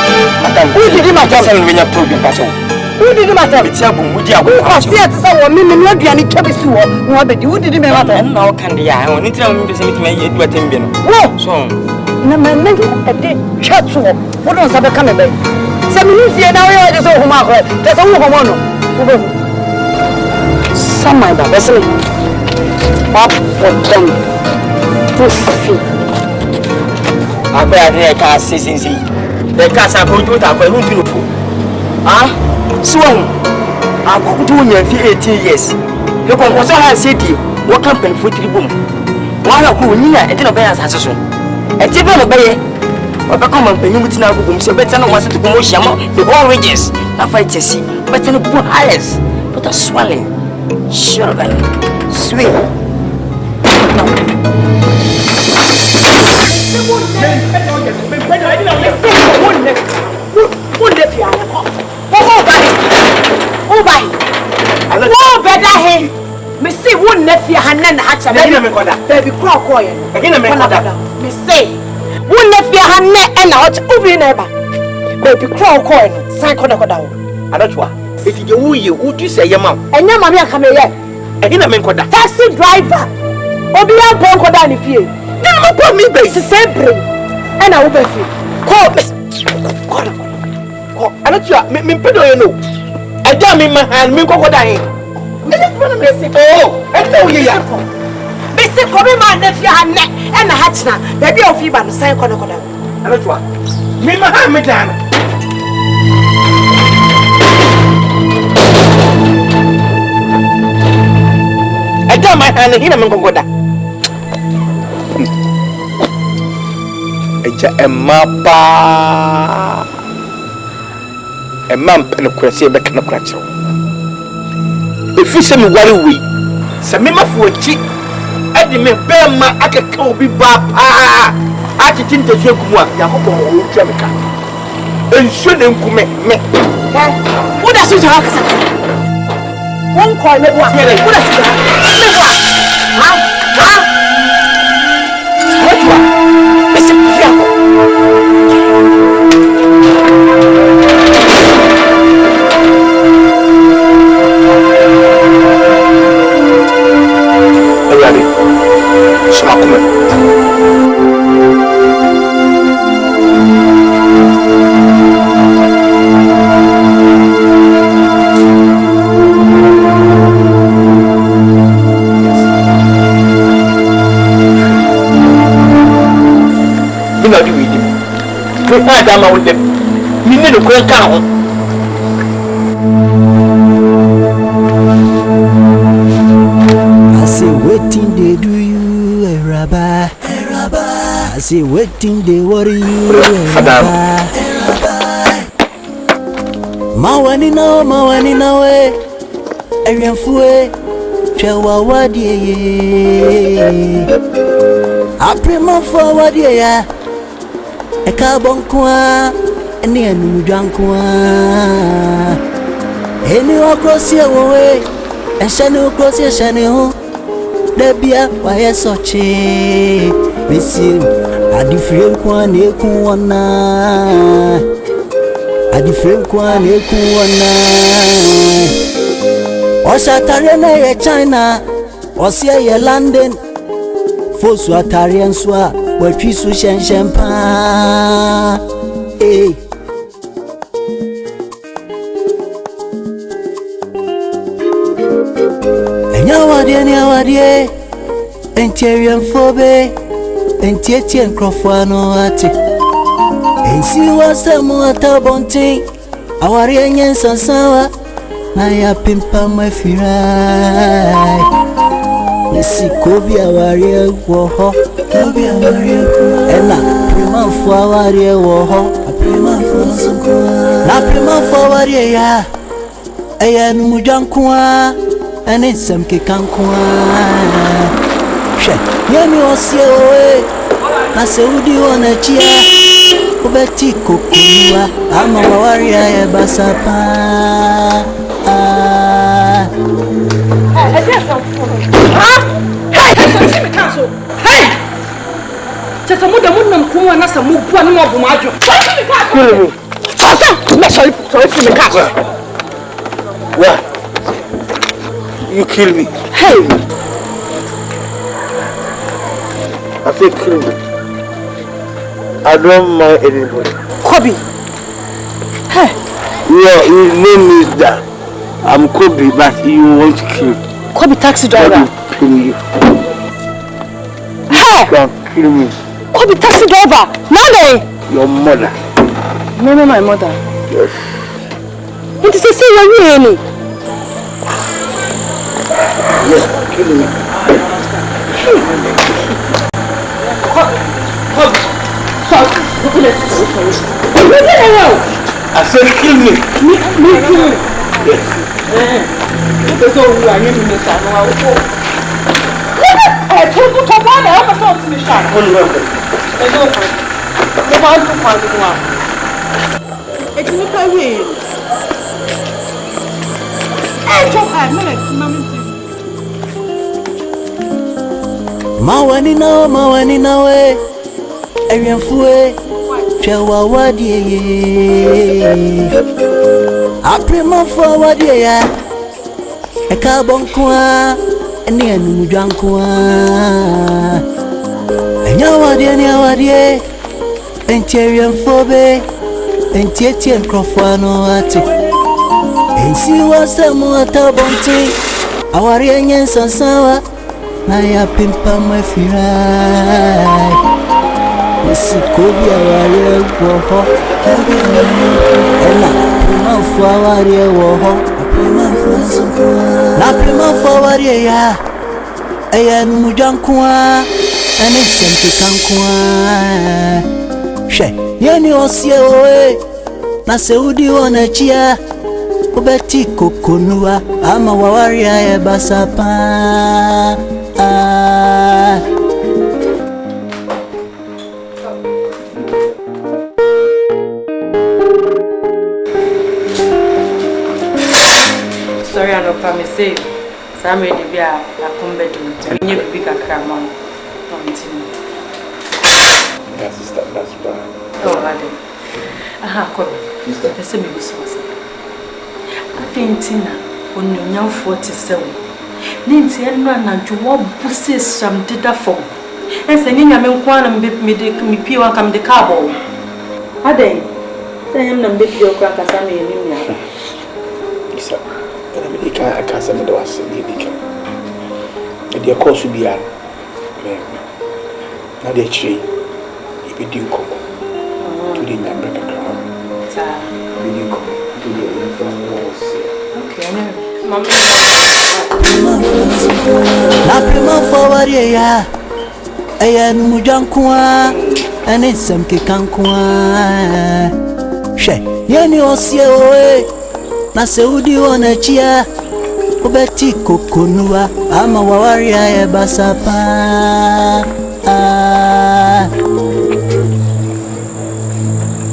Who did you matter? When you told me, Pacho. Who did you matter? It's a boom. Would you have said women not be any cabbages to what? Who did you matter? And now can the eye only tell me to say to me, you attend me. Whoa, so no man, a day chat to what was ever coming back. Some news here now, I just over my head. There's a woman. Some my vessel up for them. I bet they can't see since the cats are going to have a room to ah, so I could do in 18 years. You can also have city, what company for 3 boom. One of who near a dinner bears has a son. A table of bay. Oba come and penyu mutina agugum se better no wase to go shama the whole regions. Na fight see. Better no poor highest. But a swelling. Sure then. Sweet. Oh, better hey. Me say one nephew Hanan Hatcha. Baby crock oil. Me say one nephew Hanan and out over neighbor. Baby crock oil. Sign Kodakoda. Adachwa. If you would you say your mom? And your mamma come here. Taxi driver. Obia Bonkoda if you. No, put me base. Sempre. And I will be free. Call me. Adachwa, me pedo you know. I damn in my hand, me crocodile. Oh, I know you. Mr. Kobe, my nephew, and a hatchna, baby of you, but sign Kodakoda. Adachwa. Me, my hand, madam. I got my hand in him and go down. A mapa. A man penocracy back in a cratchel. If you send me worry we, Samima for a cheek, I demand bear my Akako be bapa. I think the Yokumwa, Yahopo, Jamaica. And shouldn't come me. What does it have? One coin, what does it I'm with them. We need to go down. I say waiting they do you a rabbi. I say waiting they worry you a rabbi. Mawani na we. Erianfue. Chewa wadie. Aprima forward ya. Eka bonkwa eni enu jankwa eni okrosie wowe enshane okrosie shane ho debia waye soche bisi adifrem kwa na eku wona adifrem kwa na eku wona oshatare na ye China osie ye London fosu atare enso a watwi su shenshempa enya wadie enterian fobe entietie nkrofano ate ensi wasemu atabonti awari enyen sansawa na ya pimpa mafirai nisi kobi awari woho ena prima forward woho prima forward ya aya numujankwa ene semke kankwa she yemi osie owe na seudi wona chia obeti kokuwa ama wawari ya basapa Chesa muda munna mkuwa nasa mugwa ni mwabu majo. Sasa, sorry for me cat. What? You kill me. Hey. I say kill me. I don't mind anybody. Kobe. Hey. Your name is that. I'm Kobe, but you want to kill. Kobe taxi driver. Kill you. Hey. You can kill me. Kobe taxi driver. Nane. Your mother. No, my mother. Yes. What is it say you're really? Yes, kill me. I said kill me. Yes. So who are you in the sun? I told you to buy the other song to the shop. It's not a way. I told 5 minutes, Mawani na we. Every fue. Chewa wadie. Aprima for wadie. Eka bonkwa. Eni anu jankwa. Enya wadie. Encherian fobe. Enchetian crofano ati. Ensi wasemu atabonti. Awari enyen sansawa. Na ya pimpa mafirai. Sikobi awari woho. Ela prima fawari woho. Na prima fawari ya. Eya numujankwa. Ene semke kankwa. She yeni osie oe. Na seudi wanachia. Ubeti kokonua. Ama wawari ya basapa. Sorry, I don't promise you. Some ready be a combat. You be a cram. That's bad. Oh, Adam. Aha, come. The same is I think Tina, when you're now 47. Ninti enwa na dwo busi sam dida fom ense nyanya me nkwa na me pie wan kam de cabo aden sanyam na mbe pie okra kasa me enim ya isa na me dika akasa me do ase dika e de course bia me na de chiri e be di nkomo to di nyambe kakra ta be di nkomo to di inform was okay mama Na prima fawari ya. Eya numujankwa. Ene semke kankwa. She yeni osie oe. Na seudi wanachia. Ubeti kokonua. Ama wawari ya basapa.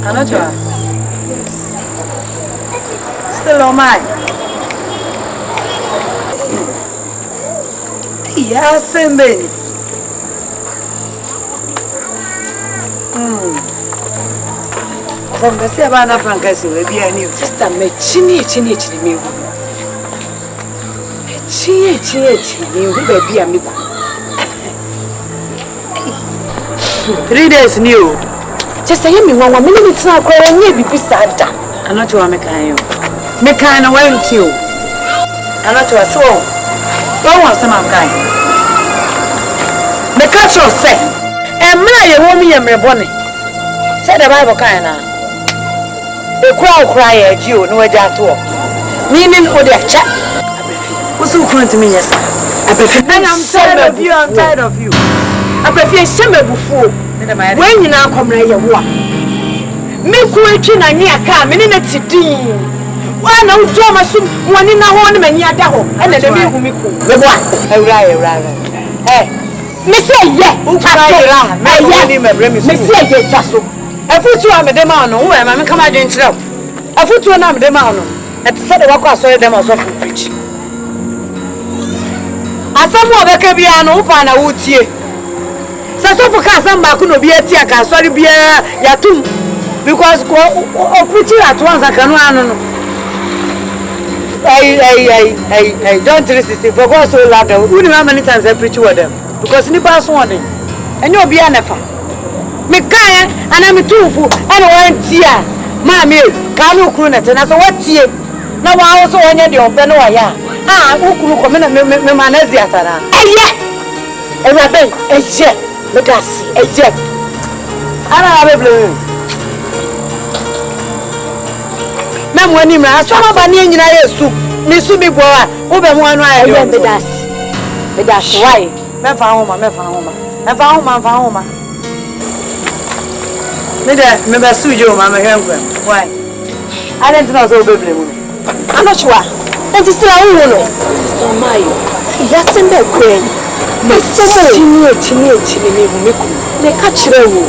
Anajua still on mine. Yeah, Sunday. From the Savannah Francas, will be a new just a machine me. You baby, amigo. 3 days new. Just say me 1 minute now, calling me beside that. I'm not sure I'm a kind of went to you. I'm not sure so. Don't want some of guy. The catch of say, and my woman and my bonnet. Said the Bible kind of. The crowd cry at you, no idea at all. Meaning, or their chat. What's who coming to me, yes, sir? And I'm tired of you, I'm tired of you. I prefer summer before. When you now come right here, what? Me quitting and near car, minute to dean. One of Thomas, one in a one man, Yadaho, and the baby who the one. Hey, Monsieur, yeah, who try Monsieur, yes, I put you on the demano, where I'm come out in trouble. I put you on the demano, and said the walk saw them also preach. I some more the Cabiano, Pana Woodie. Sasso Casa Macuno be a tiaka, sorry, be a yatum, because preaching at once I can run. I don't resist it for God so loud. Who know how many times I preach with them? Because in the past one, and you'll be an effort. Me kaya, and I'm a two-foot, and I went here. Mammy, Carlo Crunet, and I said, what's here? Now I also want you on Benoya. Ah, who could come in and Manesiatana? Eh, a rabbit, a jet, look at see, a jet. I don't have a blue. When you are so many in your soup, Miss Subiboa, over 1 hour, the dash. Why? Me found home. Me be sujo mama hwemfem. Why? I don't know so be blame. Anochwa. And still I no. Sister Mayo. Ya sembe kwen. Me chini me bumeku. Me ka kire wo.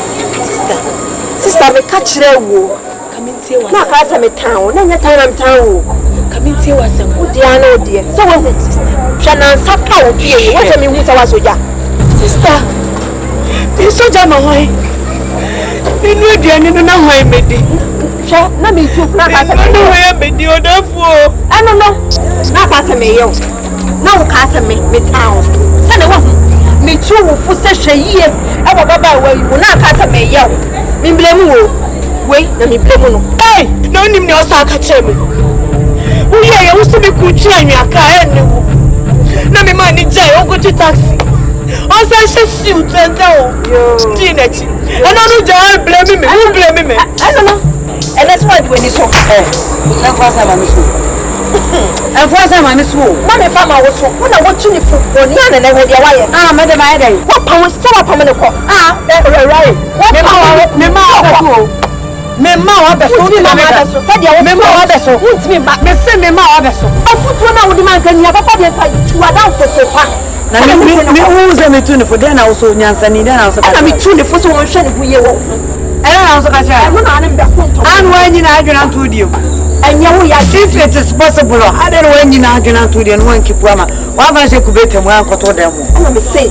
Sister me ka kire wo. Kamintie wa. Na ka sa me town. Na nya town town. Kamintie wa sem. Odi ana odi. So wo sister. Hwa na nsaka obi e. What me hu sa wa soja. Sister. Me soja ma hwan. Inu ediane no na hwan medi. Hwa na me tu na ka sa me. No hwan medi odafuo. Ano no. Na ka sa me yo. Na wo ka sa me town. Sa na wo me tu wo fu se hweyie. E wo baba wa yi wo na ka sa me yo. Me blame wo. Wei na me blame no. Eh, na onim ne osa aka kire me. Wo ye wo so me ku twa anwaka e ne wo. Na me ma ni jai o go to taxi. On s'en shoot and go. Teenage. And I know John blame me. You blame me. I don't know. And that's why when you saw her. And first time I miss you. And first time I miss you. What if I'm out so? When I want to for one and I will be away. Ah, Madam, I day. What power still up on the call? Ah, right. What power? Me ma wa beso me ma beso said ya me ma wa beso won't me back me say me ma wa beso afutu na wo di man kan ya papa de ka tuwa down for so pa na me who say me tune for then I also nyansa ni then I also na me tune for so won hwe ne hu ye wo I also ka try no na be konto an wa nyina adwena to dio anya wo ya if it is possible how then wa nyina adwena to dio no wan kipu ama wa ba se kubete mu ankoto dem na me say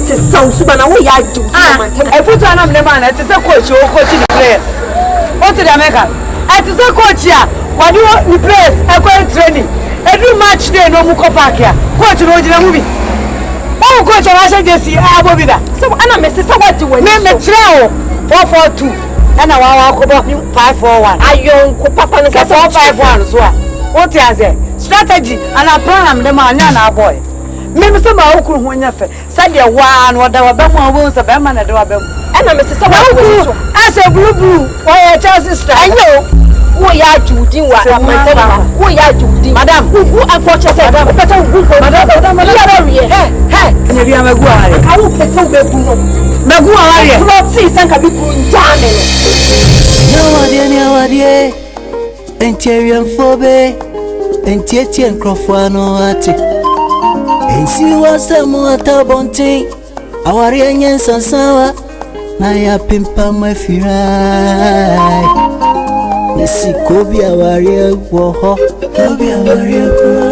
se sound suba na wo ya aju man afutu na me ma na te say coach o coach the players. What to the America? I to say coach here. What do you place? I go training. Every match day no muko park here. Coach no jina movie. Oh coach I say Jesse I go be that. So ana me say what do we? Me trail 442. Ana wa ko ba 541. Ayon ko papa no say 451 so. What you say? Strategy and a plan them na boy. Me say ma okuru ho nya fe. Say the one what da wa ba mo won say be ma na da wa ba mu. Ana me say what do we? As a blue, why a child sister? I know. We are Judy, what we are Judy, Madam. Who unfortunately said, Madam, hey, and you are a guy. I will pay so big. Magua, not see Sanka be Janet. No idea, Interior Phobe, and Tietien Crofano Attic. And see what's a more tabonting. Our young Sansawa. Naya pimpa mafirai Nisi kobi awarie woho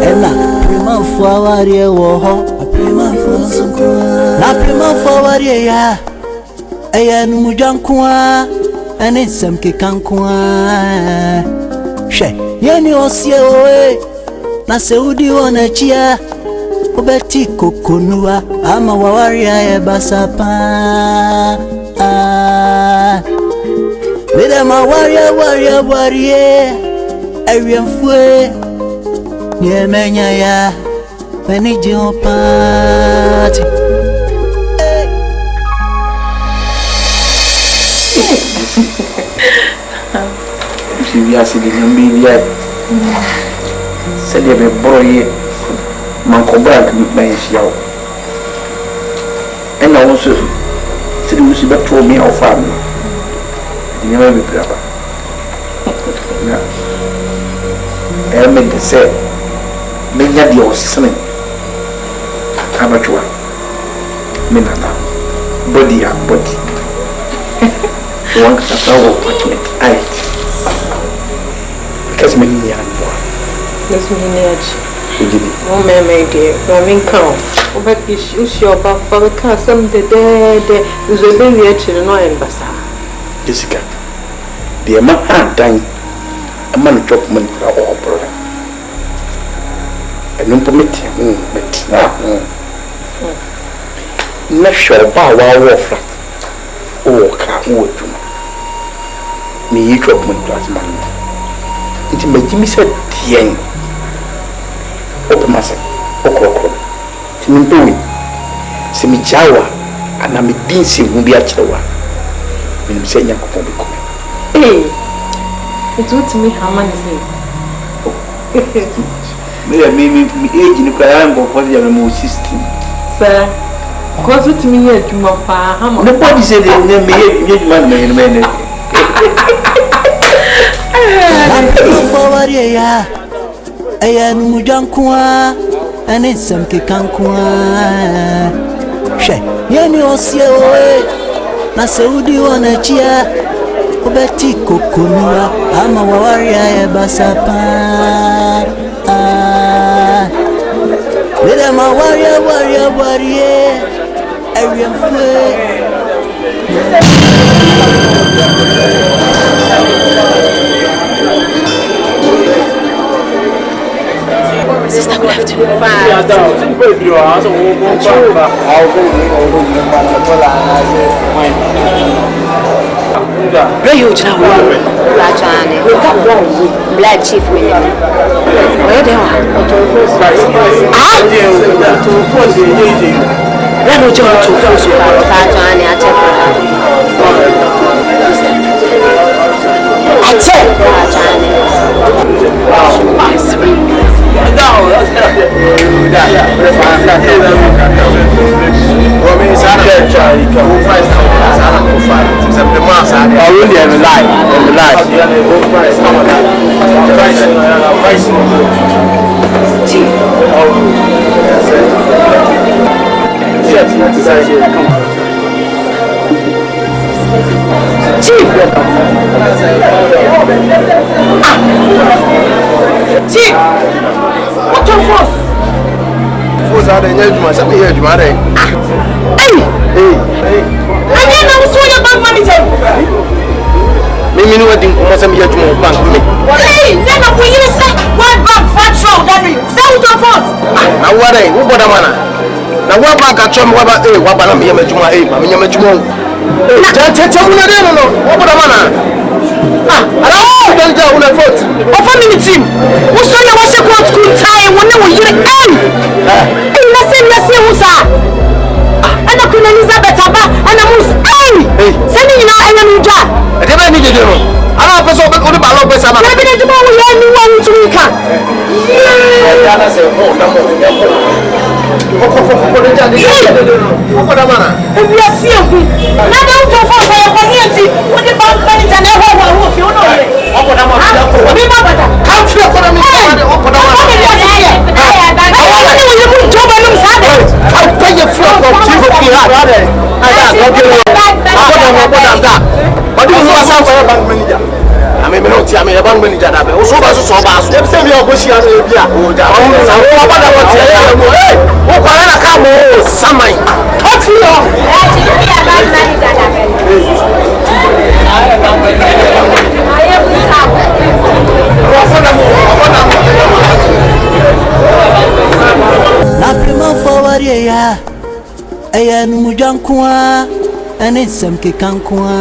Ena prima fu awarie woho Na prima fu awarie ya Eya numujankwa Ene semke kankwa She Yeni osie oe Na seudi wanachia Obeti kokonua Ama wawarie basapa with a warrior, Arian Fue, near Mania, when it your party. She has it in media. Said every boy, Manco Black, my show. And also. She but told me how far you never be brother. I meant to say, many of your son, amateur, Minana, body and body. One can go apartment, because many young boy. Yes, me, oh, my dear, I come. But you sure about for the car some the dead is a baby actually no embassa. Jessica, the man had done a man drop money for our brother. And no permit him, but not sure about our flat or car wood. Me, you drop money class man. It made Jimmy said, Tien. Open myself, Okoko. Timimpewi simijawa ana midinsi ngumbi achewa minimsenya kupombe kome it would me hamani say me age ni kwa yango kwa ya mo system sir cause it me here juma pa hamani nobody said me age man Forward, yeah. Aya numujankwa ane samke kankwa she yani osie oe na saudi wanachia obeti kokonua ama wawaria ya basapa wede ma waria ariamfe Sister, good afternoon. Where you now? Black chief minute. Where they are? Where no job to force you? Chief, what your force? Force out there, you here, you are Hey! I didn't know so your bank manager. Mimi ni wedding kumasa mija jumo bank me. Hey, then we you say one bank fat show that you. Say what your force? Na ware, wo boda mana. Na wa bank atchom wa ba wa ba na me yema jumo ma me yema jumo. Cha una de no. Wo boda mana. Ala don't ja una vote. O family team. Wo so ya wa se court kun tie wo na wo yire. Hey, na se wo sa. Ana kuna Elizabeth aba ana mus. Hey, send you now anya nuja. Ade ba ni jeje no. Ala person o de ba lo pesa ma. Na bi na jumo wo ya ni wa ntu nka. Ya na se mo na mo. Ko de ja de. Wo boda mana. Ebi asie hu. Na de wo to fo ya ko ni enti wo de bank manager na ho ho fi wo no ye. Wo boda mana. Obi ma bata. Come to economy. Wo boda mana. forward, yeah. Aya numujankwa ane samke kankwa.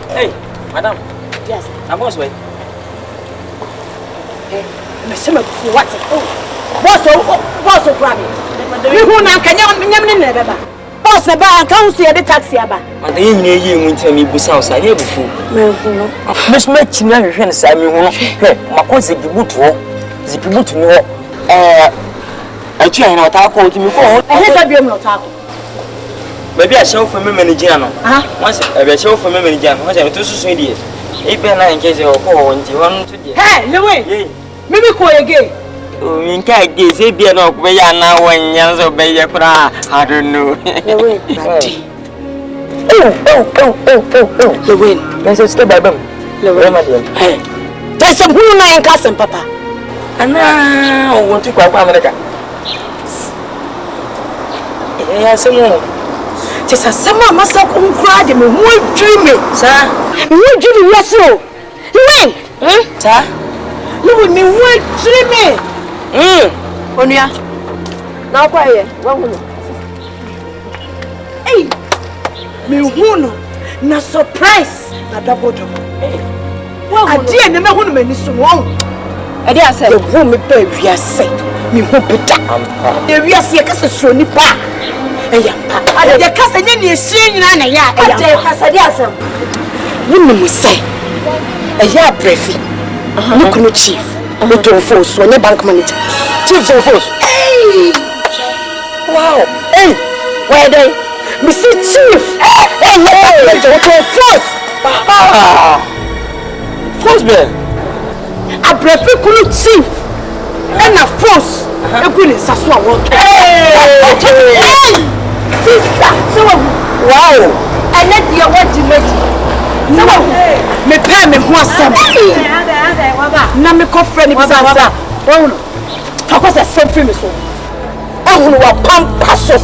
Hey, madam. Yes. I'm boss way. Hey, mesema ku what? Boss grab me. We hu na kanya nyam ne beba. Boss ba kan so ye de taxi aba. Madam yin ne yi mu ntami busa usa ne bufu. Me hu no. Mesma chimia hwehwe ne sa me hu no. Hwe, makoze bibuto. Zipibutu ni ho. Achi ahina otako otimi ko. He sabi em otako. Baby a show for me manager no. Once a show for me manager. Once I to so die. E be na nke je ko wonti won to die. Hey, lewe. Mimi ko again. O min ka ge se bia no ko be ya na wonya so be ye kura. I don't know. Lewe, bati. Lewe, let's stay by them. Lewe, madam. Hey. There's some who na cousin papa. Ana o wonti kwa America. Semo. Just a summer massa crowd me who dreaming, sir. Who dreaming, yes, so. Hey, Sir? Look at me, who dreaming. Onya. Now, quiet. Hey, me who na surprise na double. I didn't know who many so long. I dare say, the woman baby, I say, me who put up. The real see a cassa nipa. I the cassa any singing and a ya, a cassadiasm. Women will say, a ya breathy. Look no chief, little force when your bank manager. Chiefs of force. Hey! Wow! Hey! Where they? Mr. Chief. Hey, force. Force be. Abrefi kunu chief. And a force. E go le saso awon. Hey, sister. So wow. And let your what you make. So me pay me ho asem. Na me ko friend bi sa sa. Wo no. Takosa sem me so. Ehunu wa pampa so.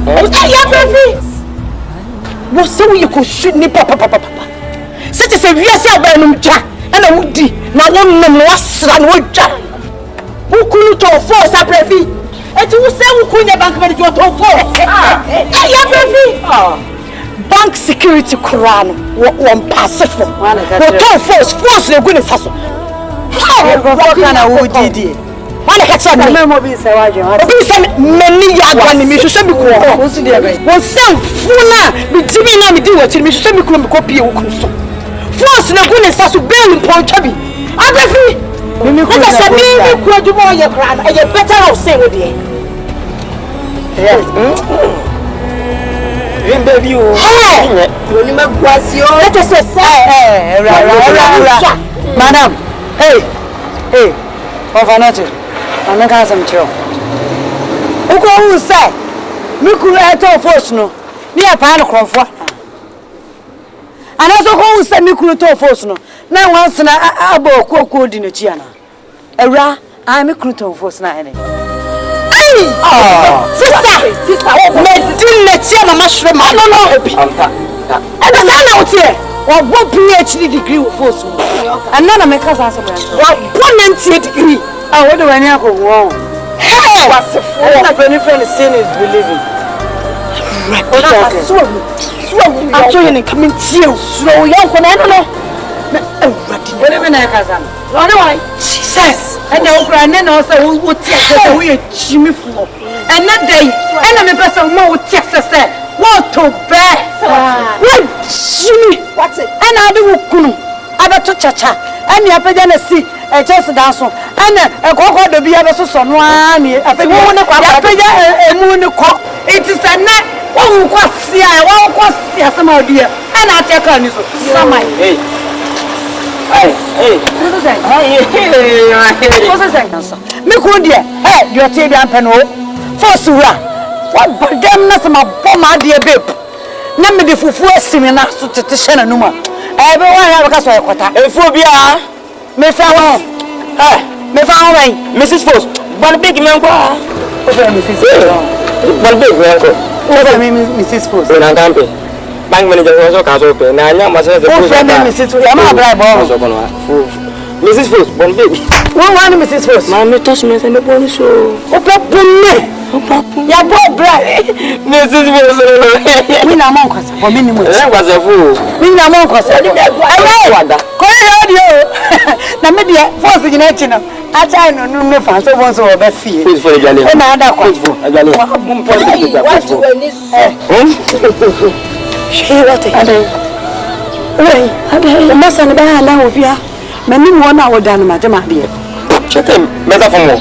Ya baby. Wo se wo ye ko shoot ni papa. Se te se wiase abanum twa. Na wudi na wonnom no asra no wadwa. Wo kunu to force aprefi. Eti wo se wo kunya bank manager to force. Ya baby. Bank security kurano won passive. Wo to force le gune saso. Wo kana wo didi. Wala ka tsa me mo bi se waje obi se meni ya gwa ni mi hwehwe mi ko wo si de be wo se funa mi dibi na mi di wo ti mi hwehwe mi ko mi ko pie wo kun so force na gune sa so bail mpon bi abefi mi ko se mi ko dumo ye kra na ye better off say wo de yes baby o wo ni magwasi o let us say ra madam hey Confrontation. I'm not some chill. Who say? Me could let off force no. Near Pan Crawford. And also who say me could let force no. Now once I bought cocoa in a chiana. A ra, I'm a cruton force nine. Sister, me chiana mushroom. I don't know. And the man out here. What PhD degree with force? And none of my cousins have one empty degree. I wonder when you go wrong. Hey, what's the phone? Like when your friend is saying is believing. I'm showing you coming to you. Slow young one, I don't know. Whatever I can. Run away. Jesus. And the old grand and also would take away a chimney floor. And that day, and I'm a person more Texas said. What to bed? What Jimmy? What's it? And I do kunu. I bet to chacha. And you have to see a just dance. And a cocoa to be able to son one. I think a moon cock. It is a net. One was see, one was see some idea. And I take on you. Some hey. What's that? Me could dear. Hey, you're taking Peno. For Sura. What but them not my bomb dear babe. Number the fufu seminar to Shannon Numa. Everyone have a castle. A phobia. Me found me found Mrs. Foss. One big man. Mrs. One big man. Mrs. Foss. When I can't pay. Bank manager also can't open. Now I must have the Mrs. Mrs. Foss. One big. One Mrs. Foss. Mammy toss me and the bonnet show. Ya boy brother. Mrs. Foss. Me na monk for minimum. That was a fool. Me na monk was. Na me dia force in action. I try no me fan so once over be fee. Please for Jali. E na ada kwa. Jali. What you need? She what? Wait, the massa na ba na ofia. Many one hour down my jama dear. Check him, better for more.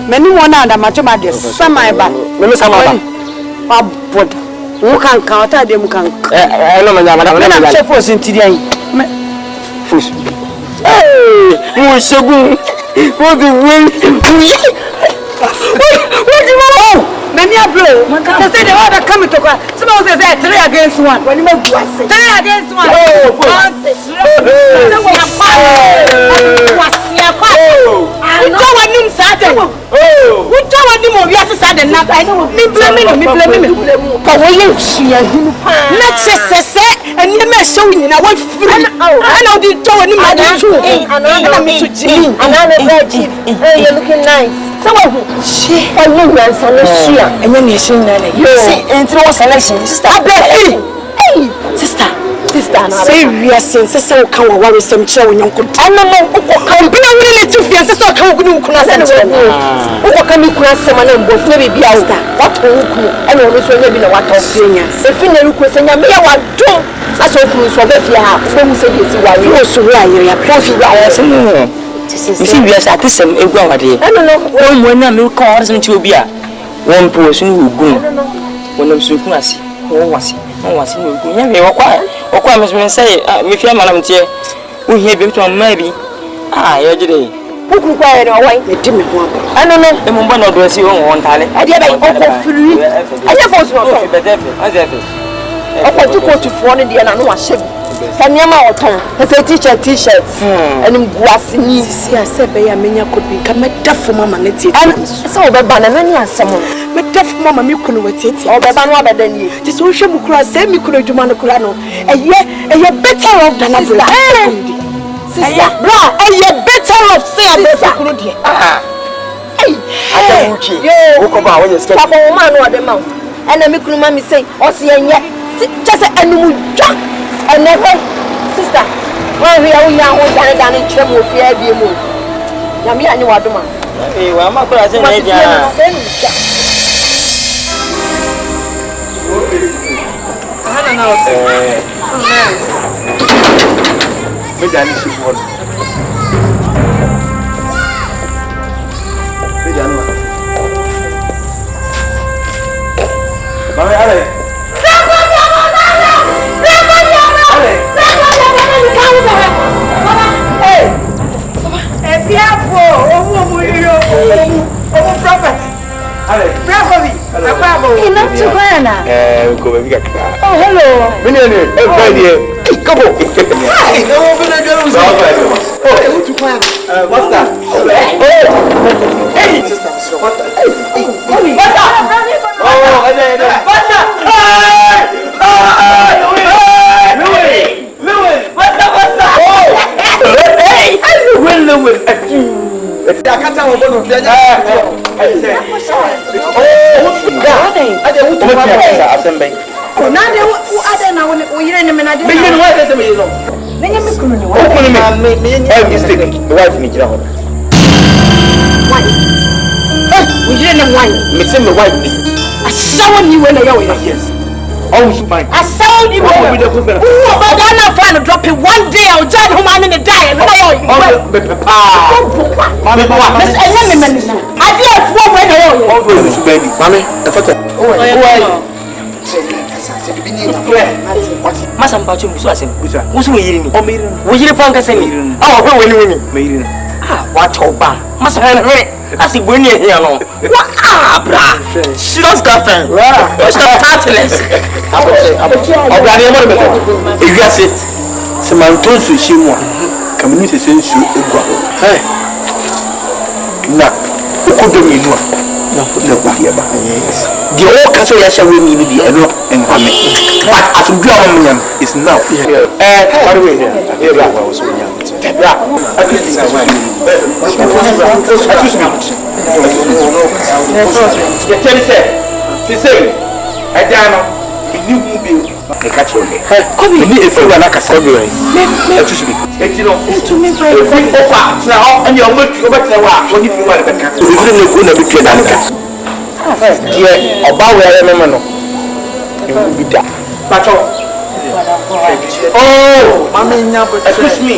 Many one hour my jama dear. Some my back. Maybe some of them. But who can counter them? I know, madam. I'm chef was in today. Fish. Hey, who is so good? What the wind? What do you want? Many are blue. They say they want to come to go. Suppose they say 3 against 1. When you make 3 against 1. And then you see, and through selection, sister. Sister, serious sister can worry some show in your could. I don't know. I'm really too fierce. Sister, can you cross and who can you cross someone and both maybe be out there? What will you? I know this will be the water of seniors. If you know, question, I may want to. That's all through so if you have some say it's why you also why you are profit. You see, we are at this same ego. I don't know when I'm called some to be a one person who go. wonam suku ase wo wase no ku nya me wakwa me say me fia manam tie wo hia bi to ma bi ye gide Pukuru kwa ene owai me di me ho ano no e mo ba no do asi won tale ade ba oko firi anya fo so no bedefe azefe oko tu ko tu fo ne de na no wa hye Kanyama oton, ese t-shirt, enim guase ni. Si asebe ya menya kobi ka medafo mama ne tie. Se obeba na nani asem no. Medafo mama mi kunu wetete. Obeba no abeda ni. Ti so hwe mu kura se mi kunu adwuma no kura no. Eye better off than abla. Sister, bra, eye better off say abla kunu de. Hey, atamuchi. Yo, ukoba wo sketch. Papa wo ma no ode ma. Ena mi kunu ma mi say, o se enye. Just enumu dwa. And never, sister, when we are young, we are done in trouble with the idea. Yami, I knew what to do. Hey, well, I'm not going to say Oh, hello. What's that? Hey, sister, what's that? I saw you drop it one day. I'll join home and in the die. That's it, when you're here, no. Bra. Serious girlfriend. What's the titless? If you sit, some man told you she won. Community says you go. Hey. Now, who could do me? No, yes. The whole castle yasha will need to be a lot and hammer. But as a girl, is now. By the way, here I was so young. Oh, excuse me.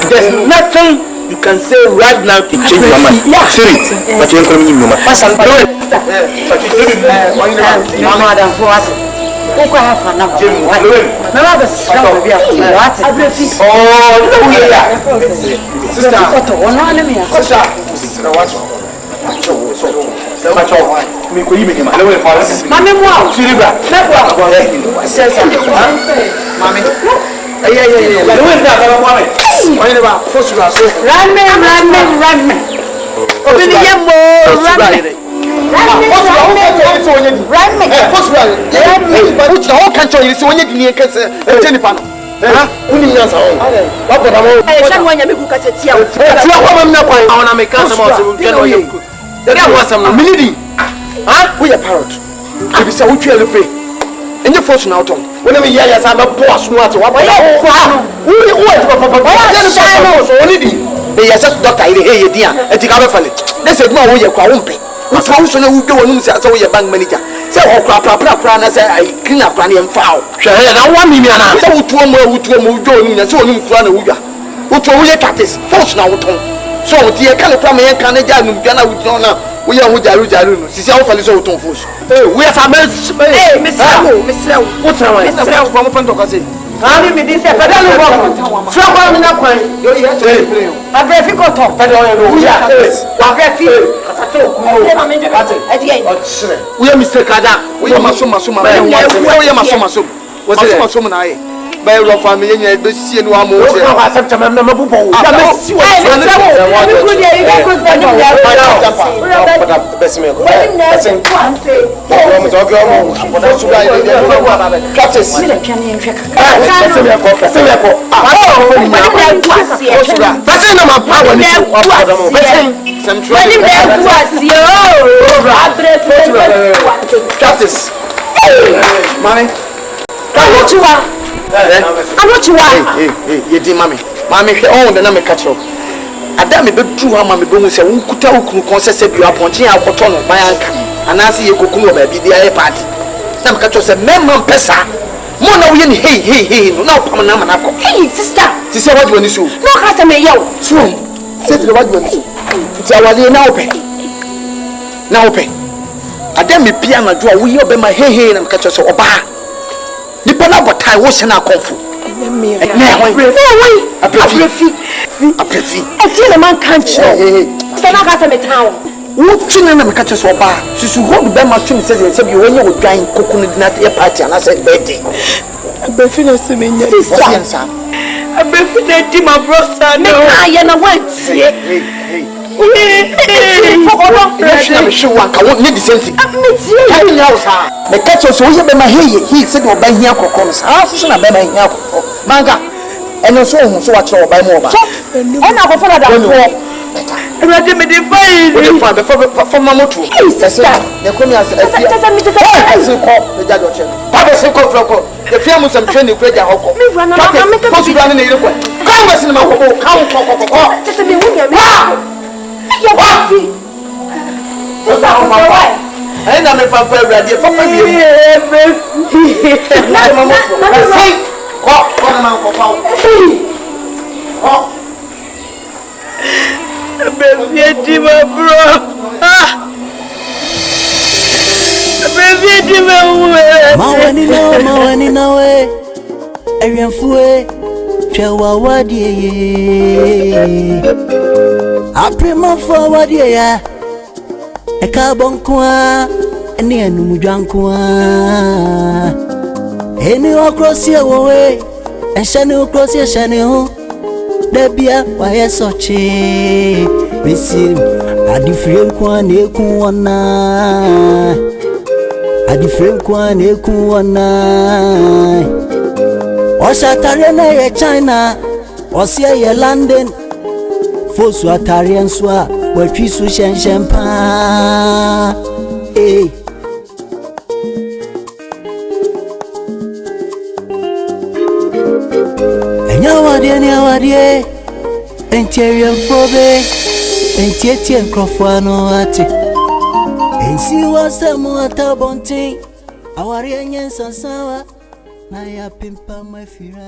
There's nothing you can say right now to change your mind. Say it, but you ain't coming in, Mama. We are parrot. If it's a which you pay. And your fortune out on. Whenever you are a boss, what are they are just doctor here, dear, and take our family. They said, no, we are quite. What's house on who go and say, so we are bank manager. So, I say, I clean up and foul. I want me, and I would go and so you run a wooga. Who told you cat is fortune out on. So, dear, can you come here, can I with Jana with Jonah? We are who Jaru. See how far is out on foot. We are some mess. Hey, Miss Row. What's wrong? Miss Row from Pentocasi. I mean, this is a pedal. So I'm in a point. You're here to play. A graphic or top pedal. Yes. A graphic. We are Mr. Kada. We are Masuma. We are Masuma. What's it? Masuma? By your family, and you see no more. I accept a member of the I'm not you are. Hey, dear mammy. Mammy, oh, the name catch up. Adam, be true, mammy, go and say, who could tell who concess you are punching out cotton of my uncle. And I see you cook baby, the air party. Some catch us a member pesa. Mona, we hey, no, Pamanama. Hey, sister. Sister, what do you do? No, customer, yo. True. Say to the what you want to. It's our day now, pay. Now, pay. Adam, me piano, draw, we obey my hey, and catch us a bar. The Pana but I was in a comfort. A man can't show. Stand up at a town. What children catch us or bar? She should hold the Bama Trim says, except you when you were dying coconut nut a party, and I said, Betty. A Beffin is sister. A Beffin, my brother, no, I am a white. I'm sure one can't need the same thing. The catch us over by my hair. He said, "Or by here, coconuts. How soon I buy my hair? Manga, and also so much over by more. And I go for that. I'm ready to define for Mamma too. Sister, the Comias the judge. Papa Soko, the famous and training great Hoko. Me run out and make a running in the way. Come in my home, count. Just a minute. You're happy. Sister, I know if I'm very ready for you. Mawani nawe Erianfue Chewa wadie Aprima forward ya Eka bonkwa Eni enumujankwa Eni okrosi ewowe Enshani okrosi enshani ho Debia waye sochi Misi Adifrem kwa neku wana Adifrem kwa neku wana Oshatariana ye China Osia ye London Fosu atarian swa Watwisu shenshempa Eh Enyawadie Enterian fobe Entietien krofano ate Ensi wasemu atabonti Awari enyen sansawa Na ya pimpa mafira